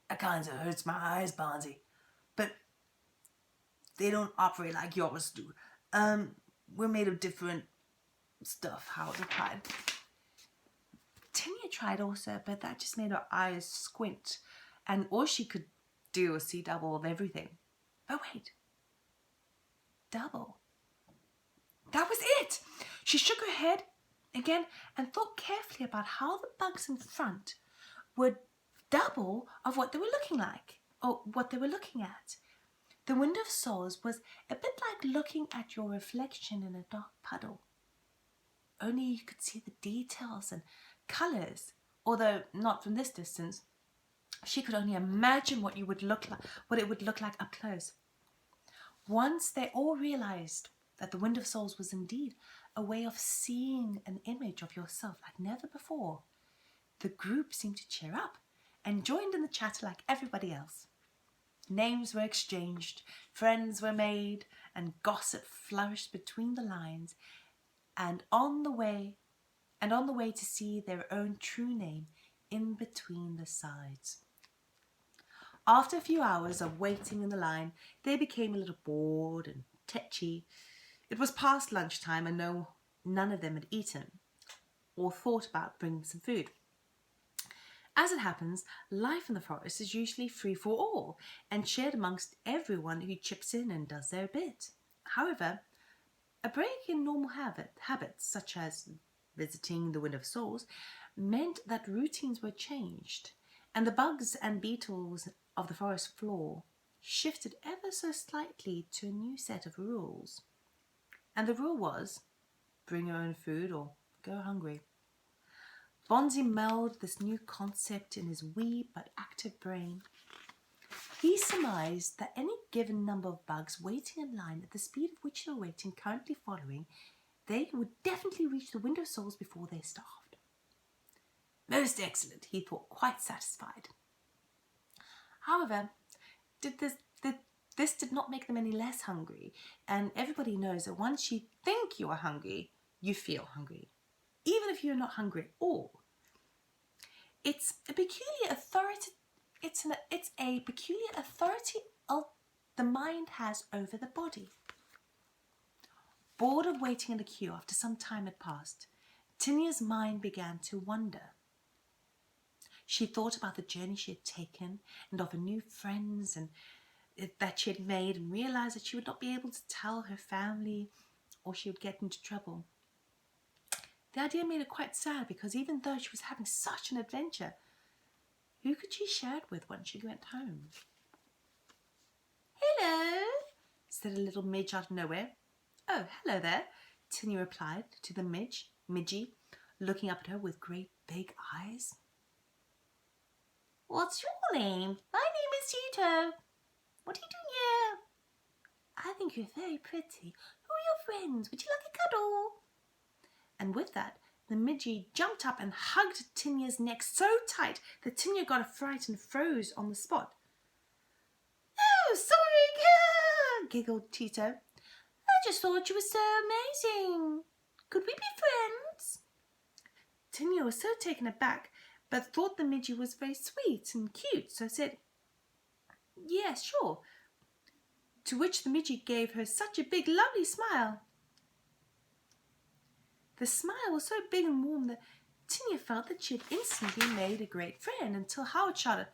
That kind of hurts my eyes, Bonzi, but they don't operate like yours do. We're made of different stuff, Howard replied. Tinnia tried also, but that just made her eyes squint, and all she could do was see double of everything. But wait. Double. That was it! She shook her head again and thought carefully about how the bugs in front were double of what they were looking like, or what they were looking at. The Window of Souls was a bit like looking at your reflection in a dark puddle. Only you could see the details and colours, although not from this distance. She could only imagine what it would look like up close. Once they all realised that the Window of Souls was indeed a way of seeing an image of yourself like never before. The group seemed to cheer up and joined in the chatter like everybody else. Names were exchanged, friends were made, and gossip flourished between the lines, and on the way to see their own true name in between the sides. After a few hours of waiting in the line, they became a little bored and tetchy. It was past lunchtime and none of them had eaten or thought about bringing some food. As it happens, life in the forest is usually free for all and shared amongst everyone who chips in and does their bit. However, a break in normal habits, such as visiting the Wind of Souls, meant that routines were changed, and the bugs and beetles of the forest floor shifted ever so slightly to a new set of rules. And the rule was, bring your own food or go hungry. Bonzi melded this new concept in his wee but active brain. He surmised that any given number of bugs waiting in line at the speed of which they were waiting, currently following, they would definitely reach the Wind of Souls before they starved. Most excellent, he thought, quite satisfied. However, this did not make them any less hungry, and everybody knows that once you think you are hungry, you feel hungry, even if you're not hungry at all. It's a peculiar authority the mind has over the body. Bored of waiting in the queue after some time had passed, Tinnia's mind began to wander. She thought about the journey she had taken and of her new friends that she had made, and realized that she would not be able to tell her family or she would get into trouble. The idea made her quite sad, because even though she was having such an adventure, who could she share it with when she went home? "Hello," said a little midge out of nowhere. "Oh, hello there," Tinnia replied to the midgie, looking up at her with great big eyes. "What's your name?" "My name is Tito." "What are you doing here?" "I think you're very pretty. Who are your friends? Would you like a cuddle?" And with that, the midgie jumped up and hugged Tinnia's neck so tight that Tinnia got a fright and froze on the spot. "Oh, sorry," giggled Tito. "I just thought you were so amazing. Could we be friends?" Tinnia was so taken aback, but thought the midgie was very sweet and cute, so said, "Yes, sure." To which the midgie gave her such a big, lovely smile. The smile was so big and warm that Tinnia felt that she had instantly made a great friend, until Howard shouted,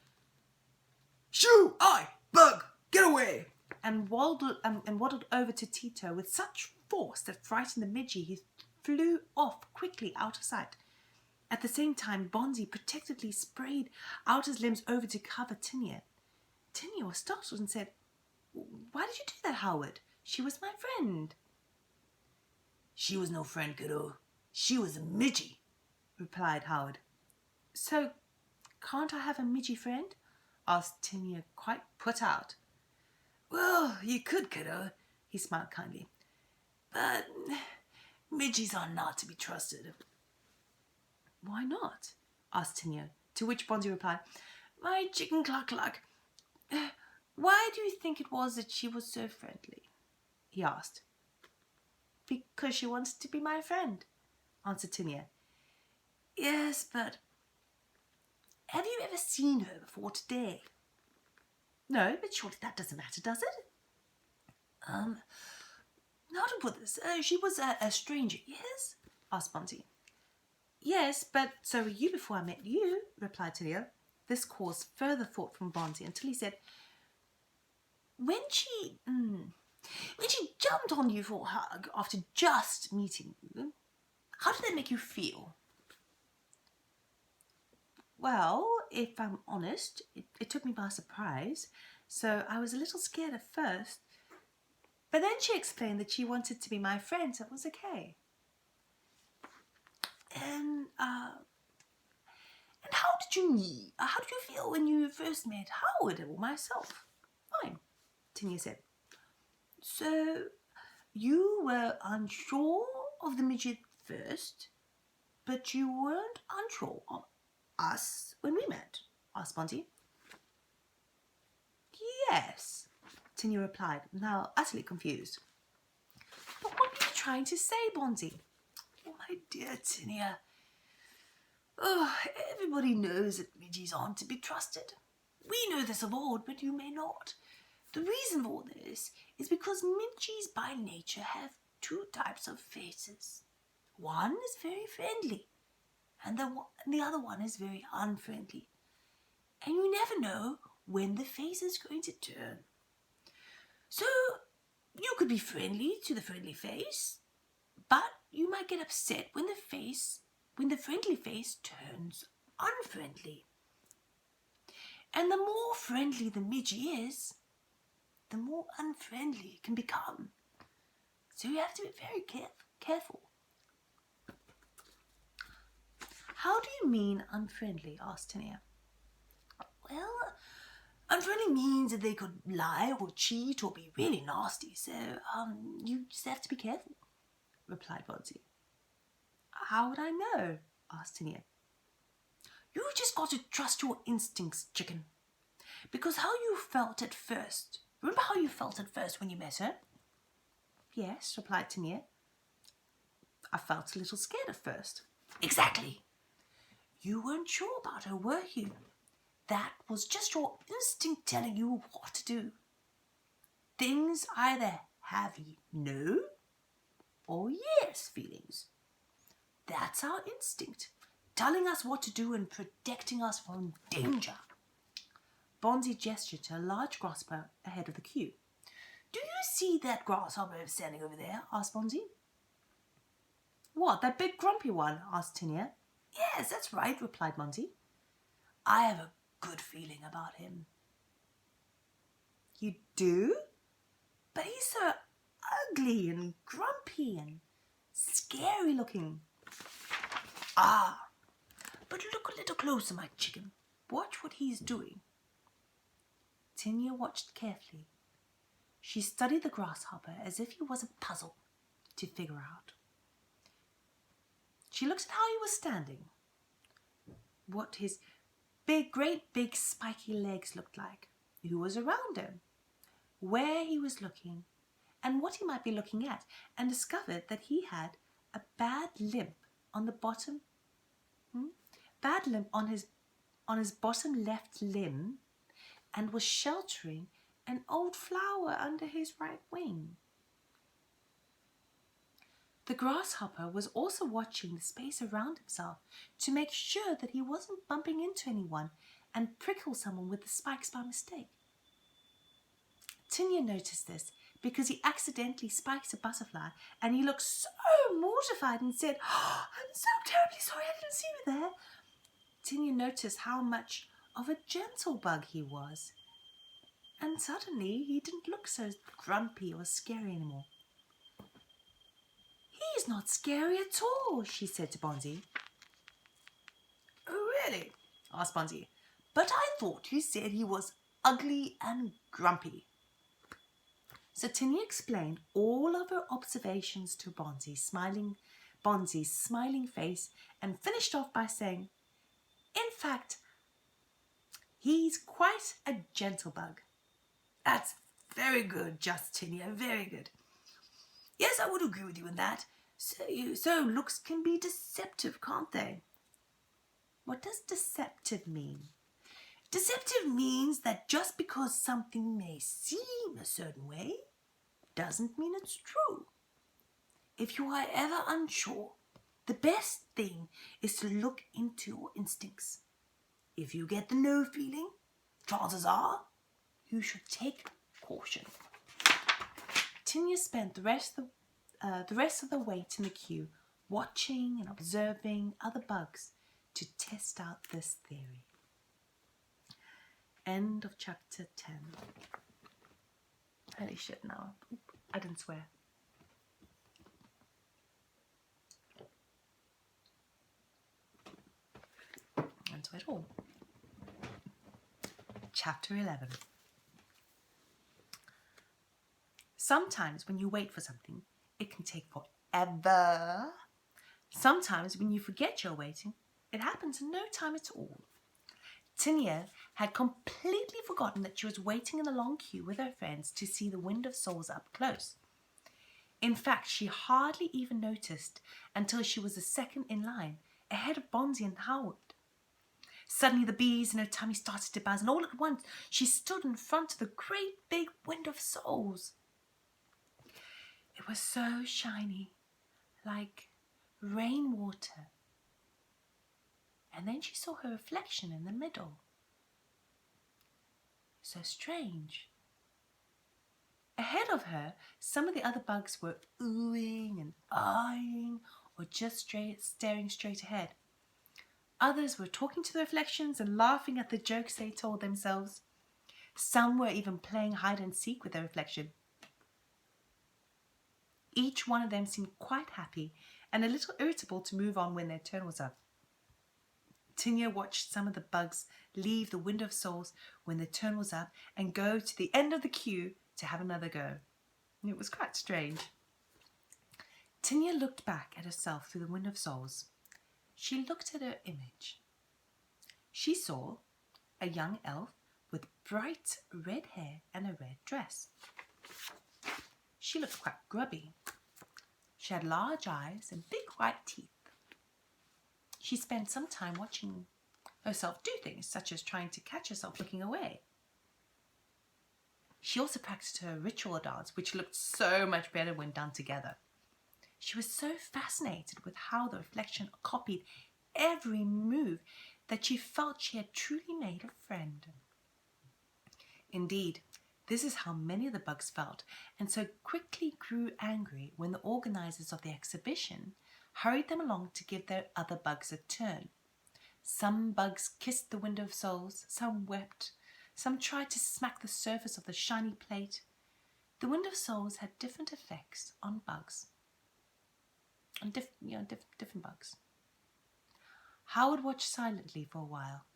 "Shoo! I, bug! Get away!" and waddled over to Tito with such force that frightened the midgie. He flew off quickly out of sight. At the same time, Bonzi protectively sprayed out his limbs over to cover Tinnia. Tinnia was startled and said, "Why did you do that, Howard? She was my friend." "She was no friend, kiddo. She was a midgie," replied Howard. "So, can't I have a midgie friend?" asked Tinnia, quite put out. "Well, you could, kiddo," he smiled kindly. "But midgies are not to be trusted." "Why not?" asked Tinnia, to which Bonzi replied, "My chicken cluck. "Why do you think it was that she was so friendly?" he asked. "Because she wanted to be my friend," answered Tinnia. "Yes, but have you ever seen her before today?" "No, but surely that doesn't matter, does it?" How to put this? She was a stranger, yes?" asked Bonzi. "Yes, but so were you before I met you," replied Tinnia. This caused further thought from Bonzi, until he said, When she jumped on you for a hug after just meeting you, how did that make you feel?" "Well, if I'm honest, it took me by surprise, so I was a little scared at first. But then she explained that she wanted to be my friend, so it was okay." And how did you meet? How did you feel when you first met Howard or myself?" "Fine," Tinnia said. "So, you were unsure of the midget first, but you weren't unsure of us when we met?" asked Bonzi. Yes, Tinnia replied, now utterly confused. But what are you trying to say, Bonzi? "Oh, my dear Tinnia, everybody knows that midgies aren't to be trusted. We know this of old, but you may not. The reason for this is because midgies by nature have two types of faces. One is very friendly, and the other one is very unfriendly. And you never know when the face is going to turn. So you could be friendly to the friendly face, but you might get upset when the friendly face turns unfriendly. And the more friendly the midgie is, the more unfriendly it can become. So you have to be very careful." How do you mean unfriendly? Asked Tinnia. "Well, unfriendly means that they could lie or cheat or be really nasty. So, you just have to be careful," replied Bonzi. How would I know? Asked Tinnia. "You just got to trust your instincts, chicken. Because how you felt at first. Remember how you felt at first when you met her?" Yes, replied Tinnia. I felt a little scared at first. "Exactly. You weren't sure about her, were you? That was just your instinct telling you what to do. Things either have no or yes feelings. That's our instinct, telling us what to do and protecting us from danger." Bonzi gestured to a large grasshopper ahead of the queue. "Do you see that grasshopper standing over there?" asked Bonzi. What, that big grumpy one? Asked Tinnia. "Yes, that's right," replied Bonzi. "I have a good feeling about him." You do? "But he's so ugly and grumpy and scary looking." "Ah, but look a little closer, my chicken. Watch what he's doing." Tinnia watched carefully. She studied the grasshopper as if he was a puzzle to figure out. She looked at how he was standing, what his great big spiky legs looked like, who was around him, where he was looking, and what he might be looking at, and discovered that he had a bad limp on the bottom, on his bottom left limb, and was sheltering an old flower under his right wing. The grasshopper was also watching the space around himself to make sure that he wasn't bumping into anyone and prickle someone with the spikes by mistake. Tinnia noticed this because he accidentally spiked a butterfly, and he looked so mortified and said, "Oh, I'm so terribly sorry, I didn't see you there." Tinnia noticed how much of a gentle bug he was, and suddenly he didn't look so grumpy or scary anymore. "He's not scary at all," she said to Bonzi. "Oh, really?" asked Bonzi. "But I thought you said he was ugly and grumpy." So Tinnia explained all of her observations to Bonzi's smiling face, and finished off by saying, "In fact, he's quite a gentle bug." "That's very good, just Tinnia, very good. Yes, I would agree with you in that. So looks can be deceptive, can't they?" What does deceptive mean? "Deceptive means that just because something may seem a certain way doesn't mean it's true. If you are ever unsure, the best thing is to look into your instincts. If you get the no feeling, chances are you should take caution." Tinnia spent the rest of the wait in the queue watching and observing other bugs to test out this theory. End of chapter 10. Holy shit, now. I didn't swear. And so it all. Chapter 11. Sometimes when you wait for something, it can take ever. Sometimes when you forget you're waiting, it happens in no time at all. Tinnia had completely forgotten that she was waiting in a long queue with her friends to see the Wind of Souls up close. In fact, she hardly even noticed until she was the second in line, ahead of Bonzi and Howard. Suddenly the bees in her tummy started to buzz, and all at once she stood in front of the great big Wind of Souls. It was so shiny, like rainwater. And then she saw her reflection in the middle. So strange. Ahead of her, some of the other bugs were oohing and eyeing, or just staring straight ahead. Others were talking to the reflections and laughing at the jokes they told themselves. Some were even playing hide and seek with their reflection. Each one of them seemed quite happy and a little irritable to move on when their turn was up. Tinnia watched some of the bugs leave the Wind of Souls when their turn was up and go to the end of the queue to have another go. It was quite strange. Tinnia looked back at herself through the Wind of Souls. She looked at her image. She saw a young elf with bright red hair and a red dress. She looked quite grubby. She had large eyes and big white teeth. She spent some time watching herself do things, such as trying to catch herself looking away. She also practiced her ritual dance, which looked so much better when done together. She was so fascinated with how the reflection copied every move that she felt she had truly made a friend. Indeed, this is how many of the bugs felt, and so quickly grew angry when the organizers of the exhibition hurried them along to give their other bugs a turn. Some bugs kissed the Wind of Souls, some wept, some tried to smack the surface of the shiny plate. The Wind of Souls had different effects on bugs, on different bugs. Howard watched silently for a while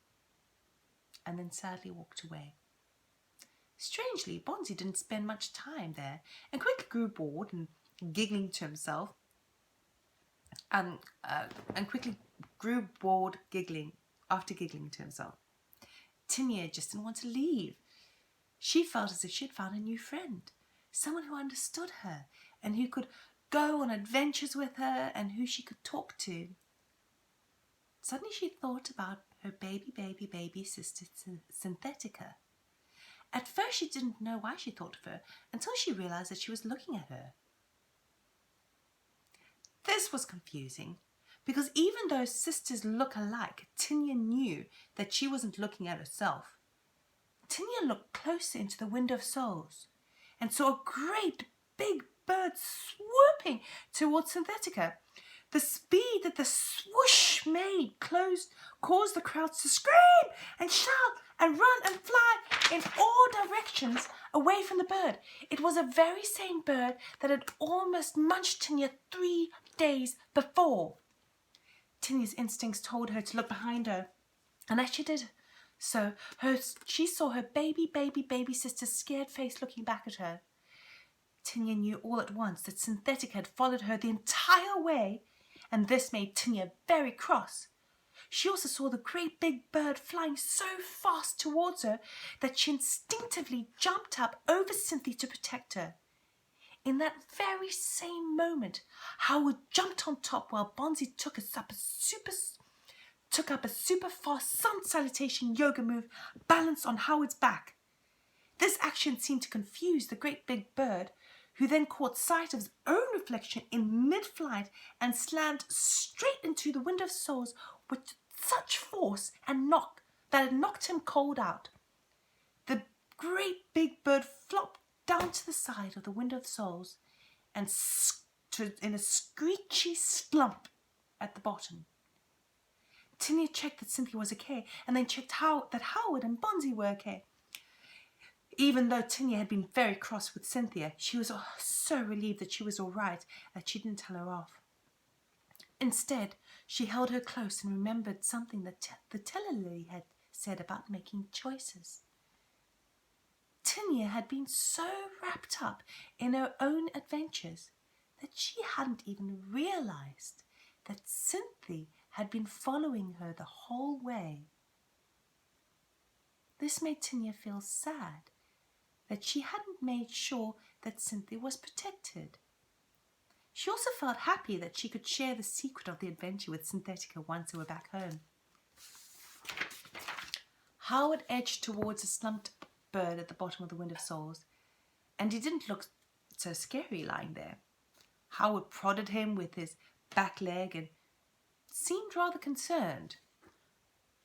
and then sadly walked away. Strangely, Bonzi didn't spend much time there and quickly grew bored and giggling to himself. After giggling to himself. Tinnia just didn't want to leave. She felt as if she had found a new friend, someone who understood her and who could go on adventures with her and who she could talk to. Suddenly she thought about her baby sister Synthetica. At first she didn't know why she thought of her until she realized that she was looking at her. This was confusing because even though sisters look alike, Tinnia knew that she wasn't looking at herself. Tinnia looked closer into the Wind of Souls and saw a great big bird swooping towards Synthetica. The speed that the swoosh made caused the crowds to scream and shout and run and fly in all directions away from the bird. It was the very same bird that had almost munched Tinnia 3 days before. Tinnia's instincts told her to look behind her, and as she did so, she saw her baby sister's scared face looking back at her. Tinnia knew all at once that Synthetica had followed her the entire way, and this made Tinnia very cross. She also saw the great big bird flying so fast towards her that she instinctively jumped up over Cynthia to protect her. In that very same moment, Howard jumped on top while Bonzi took up a super fast sun salutation yoga move balanced on Howard's back. This action seemed to confuse the great big bird, who then caught sight of his own reflection in mid-flight and slammed straight into the Wind of Souls with such force and that it knocked him cold out. The great big bird flopped down to the side of the Wind of Souls and stood in a screechy slump at the bottom. Tinnia checked that Cynthia was okay and then checked that Howard and Bonzi were okay. Even though Tinnia had been very cross with Cynthia, she was so relieved that she was all right that she didn't tell her off. Instead, she held her close and remembered something that the Teller Lily had said about making choices. Tinnia had been so wrapped up in her own adventures that she hadn't even realized that Cynthia had been following her the whole way. This made Tinnia feel sad that she hadn't made sure that Cynthia was protected. She also felt happy that she could share the secret of the adventure with Synthetica once they were back home. Howard edged towards a slumped bird at the bottom of the Wind of Souls, and he didn't look so scary lying there. Howard prodded him with his back leg and seemed rather concerned.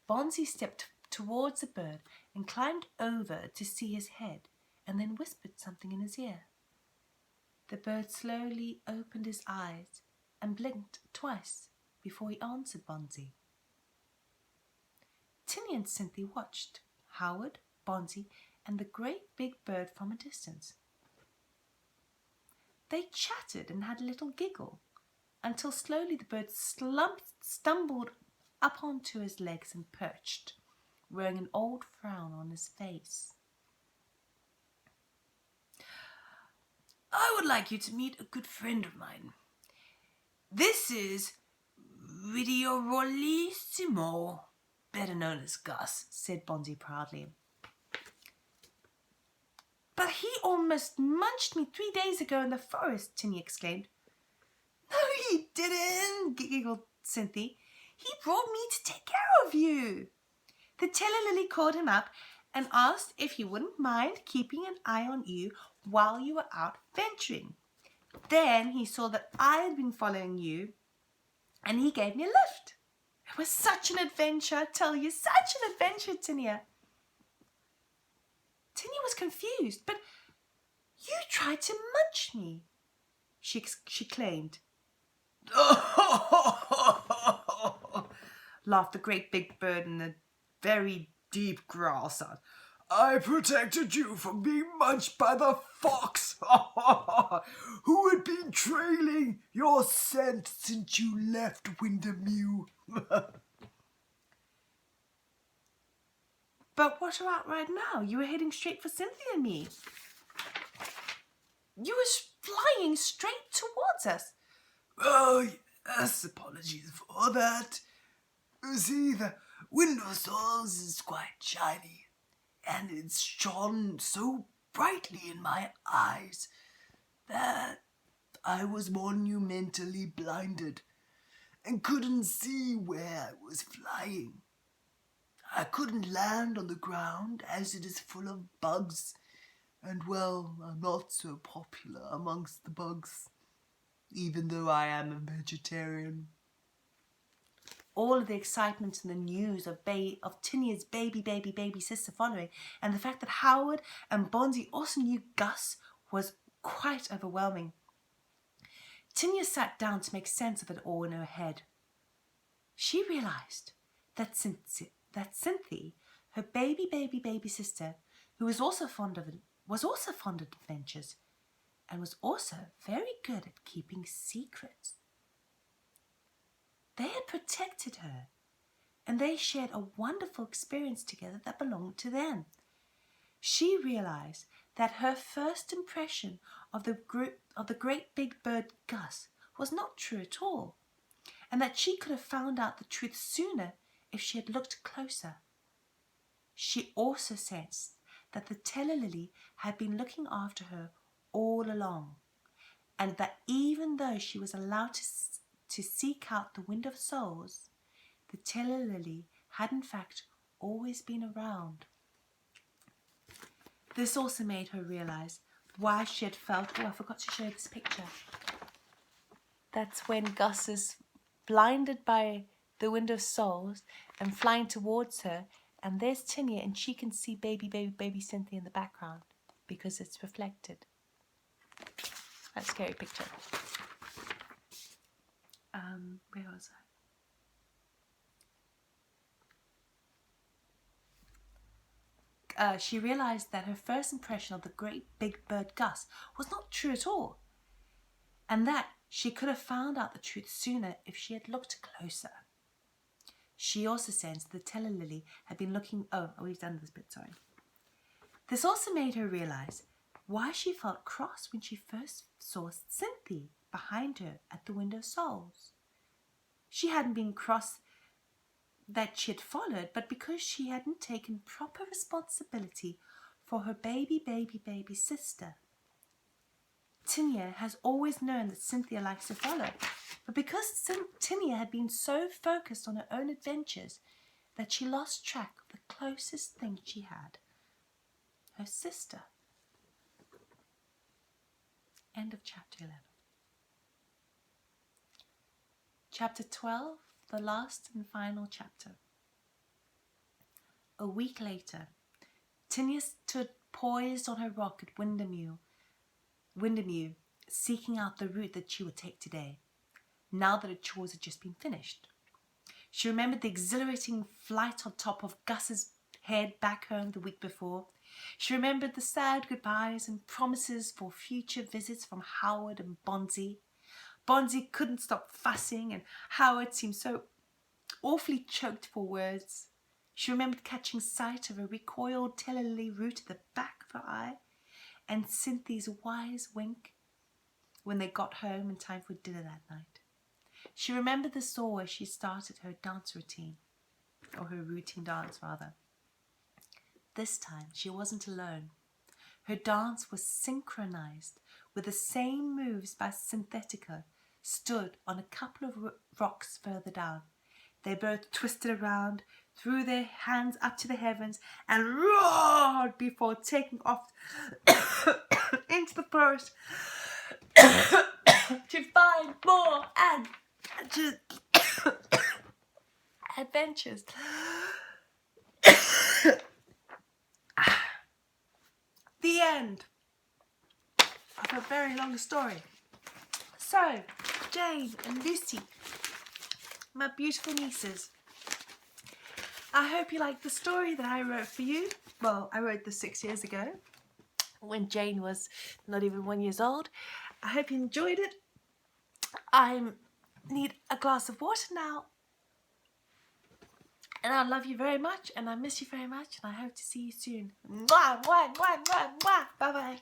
Bonzi stepped towards the bird and climbed over to see his head, and then whispered something in his ear. The bird slowly opened his eyes and blinked twice before he answered Bonzi. Tinnia and Cynthia watched Howard, Bonzi, and the great big bird from a distance. They chatted and had a little giggle until slowly the bird stumbled up onto his legs and perched, wearing an old frown on his face. I would like you to meet a good friend of mine. This is Ridiorolissimo, better known as Gus, said Bonzi proudly. But he almost munched me 3 days ago in the forest, Tinnia exclaimed. No, he didn't, giggled Cynthia. He brought me to take care of you. The Tellelily called him up and asked if he wouldn't mind keeping an eye on you while you were out venturing. Then he saw that I had been following you, and he gave me a lift. It was such an adventure, I tell you, such an adventure, Tinnia. Tinnia was confused, but you tried to munch me, she claimed. Laughed the great big bird in a very deep growl sound. I protected you from being munched by the fox, who had been trailing your scent since you left Wildermew. But what about right now? You were heading straight for Cynthia and me. You were flying straight towards us. Oh, yes, apologies for that. You see, the Wind of Souls is quite shiny, and it's shone so brightly in my eyes that I was monumentally blinded and couldn't see where I was flying. I couldn't land on the ground as it is full of bugs, and well, I'm not so popular amongst the bugs, even though I am a vegetarian. All of the excitement and the news of Tinnia's baby sister following, and the fact that Howard and Bonzi also knew Gus, was quite overwhelming. Tinnia sat down to make sense of it all in her head. She realized that Cynthia, her baby sister, who was also fond of adventures, and was also very good at keeping secrets. They had protected her, and they shared a wonderful experience together that belonged to them. She realized that her first impression of the great big bird Gus was not true at all, and that she could have found out the truth sooner if she had looked closer. She also sensed that the Tellelily had been looking after her all along, and that even though she was allowed to seek out the Wind of Souls, the Tellelily had in fact always been around. This also made her realize why she had felt, I forgot to show you this picture. That's when Gus is blinded by the Wind of Souls and flying towards her, and there's Tinnia, and she can see baby Cynthia in the background because it's reflected. That's a scary picture. Where was I? She realized that her first impression of the great big bird Gus was not true at all, and that she could have found out the truth sooner if she had looked closer. She also sensed the Tellelily had been looking... Oh, we've done this bit, sorry. This also made her realize why she felt cross when she first saw Cynthia. behind her at the window sills. She hadn't been cross that she had followed, but because she hadn't taken proper responsibility for her baby sister. Tinnia has always known that Cynthia likes to follow, but because Tinnia had been so focused on her own adventures that she lost track of the closest thing she had, her sister. End of chapter 11. Chapter 12, the last and final chapter. A week later, Tinnia stood poised on her rock at Wildermew, seeking out the route that she would take today, now that her chores had just been finished. She remembered the exhilarating flight on top of Gus's head back home the week before. She remembered the sad goodbyes and promises for future visits from Howard and Bonzi. Bonzi couldn't stop fussing, and Howard seemed so awfully choked for words. She remembered catching sight of a recoiled telly root at the back of her eye, and Cynthia's wise wink when they got home in time for dinner that night. She remembered the store where she started her dance routine, or her routine dance rather. This time she wasn't alone. Her dance was synchronized with the same moves by Synthetica, stood on a couple of rocks further down. They both twisted around, threw their hands up to the heavens, and roared before taking off into the forest to find more adventures. The end of a very long story. So, Jane and Lucy, my beautiful nieces, I hope you liked the story that I wrote for you. Well, I wrote this 6 years ago when Jane was not even 1 year old. I hope you enjoyed it. I need a glass of water now. And I love you very much, and I miss you very much, and I hope to see you soon. Mwah, mwah, mwah, mwah, mwah. Bye-bye.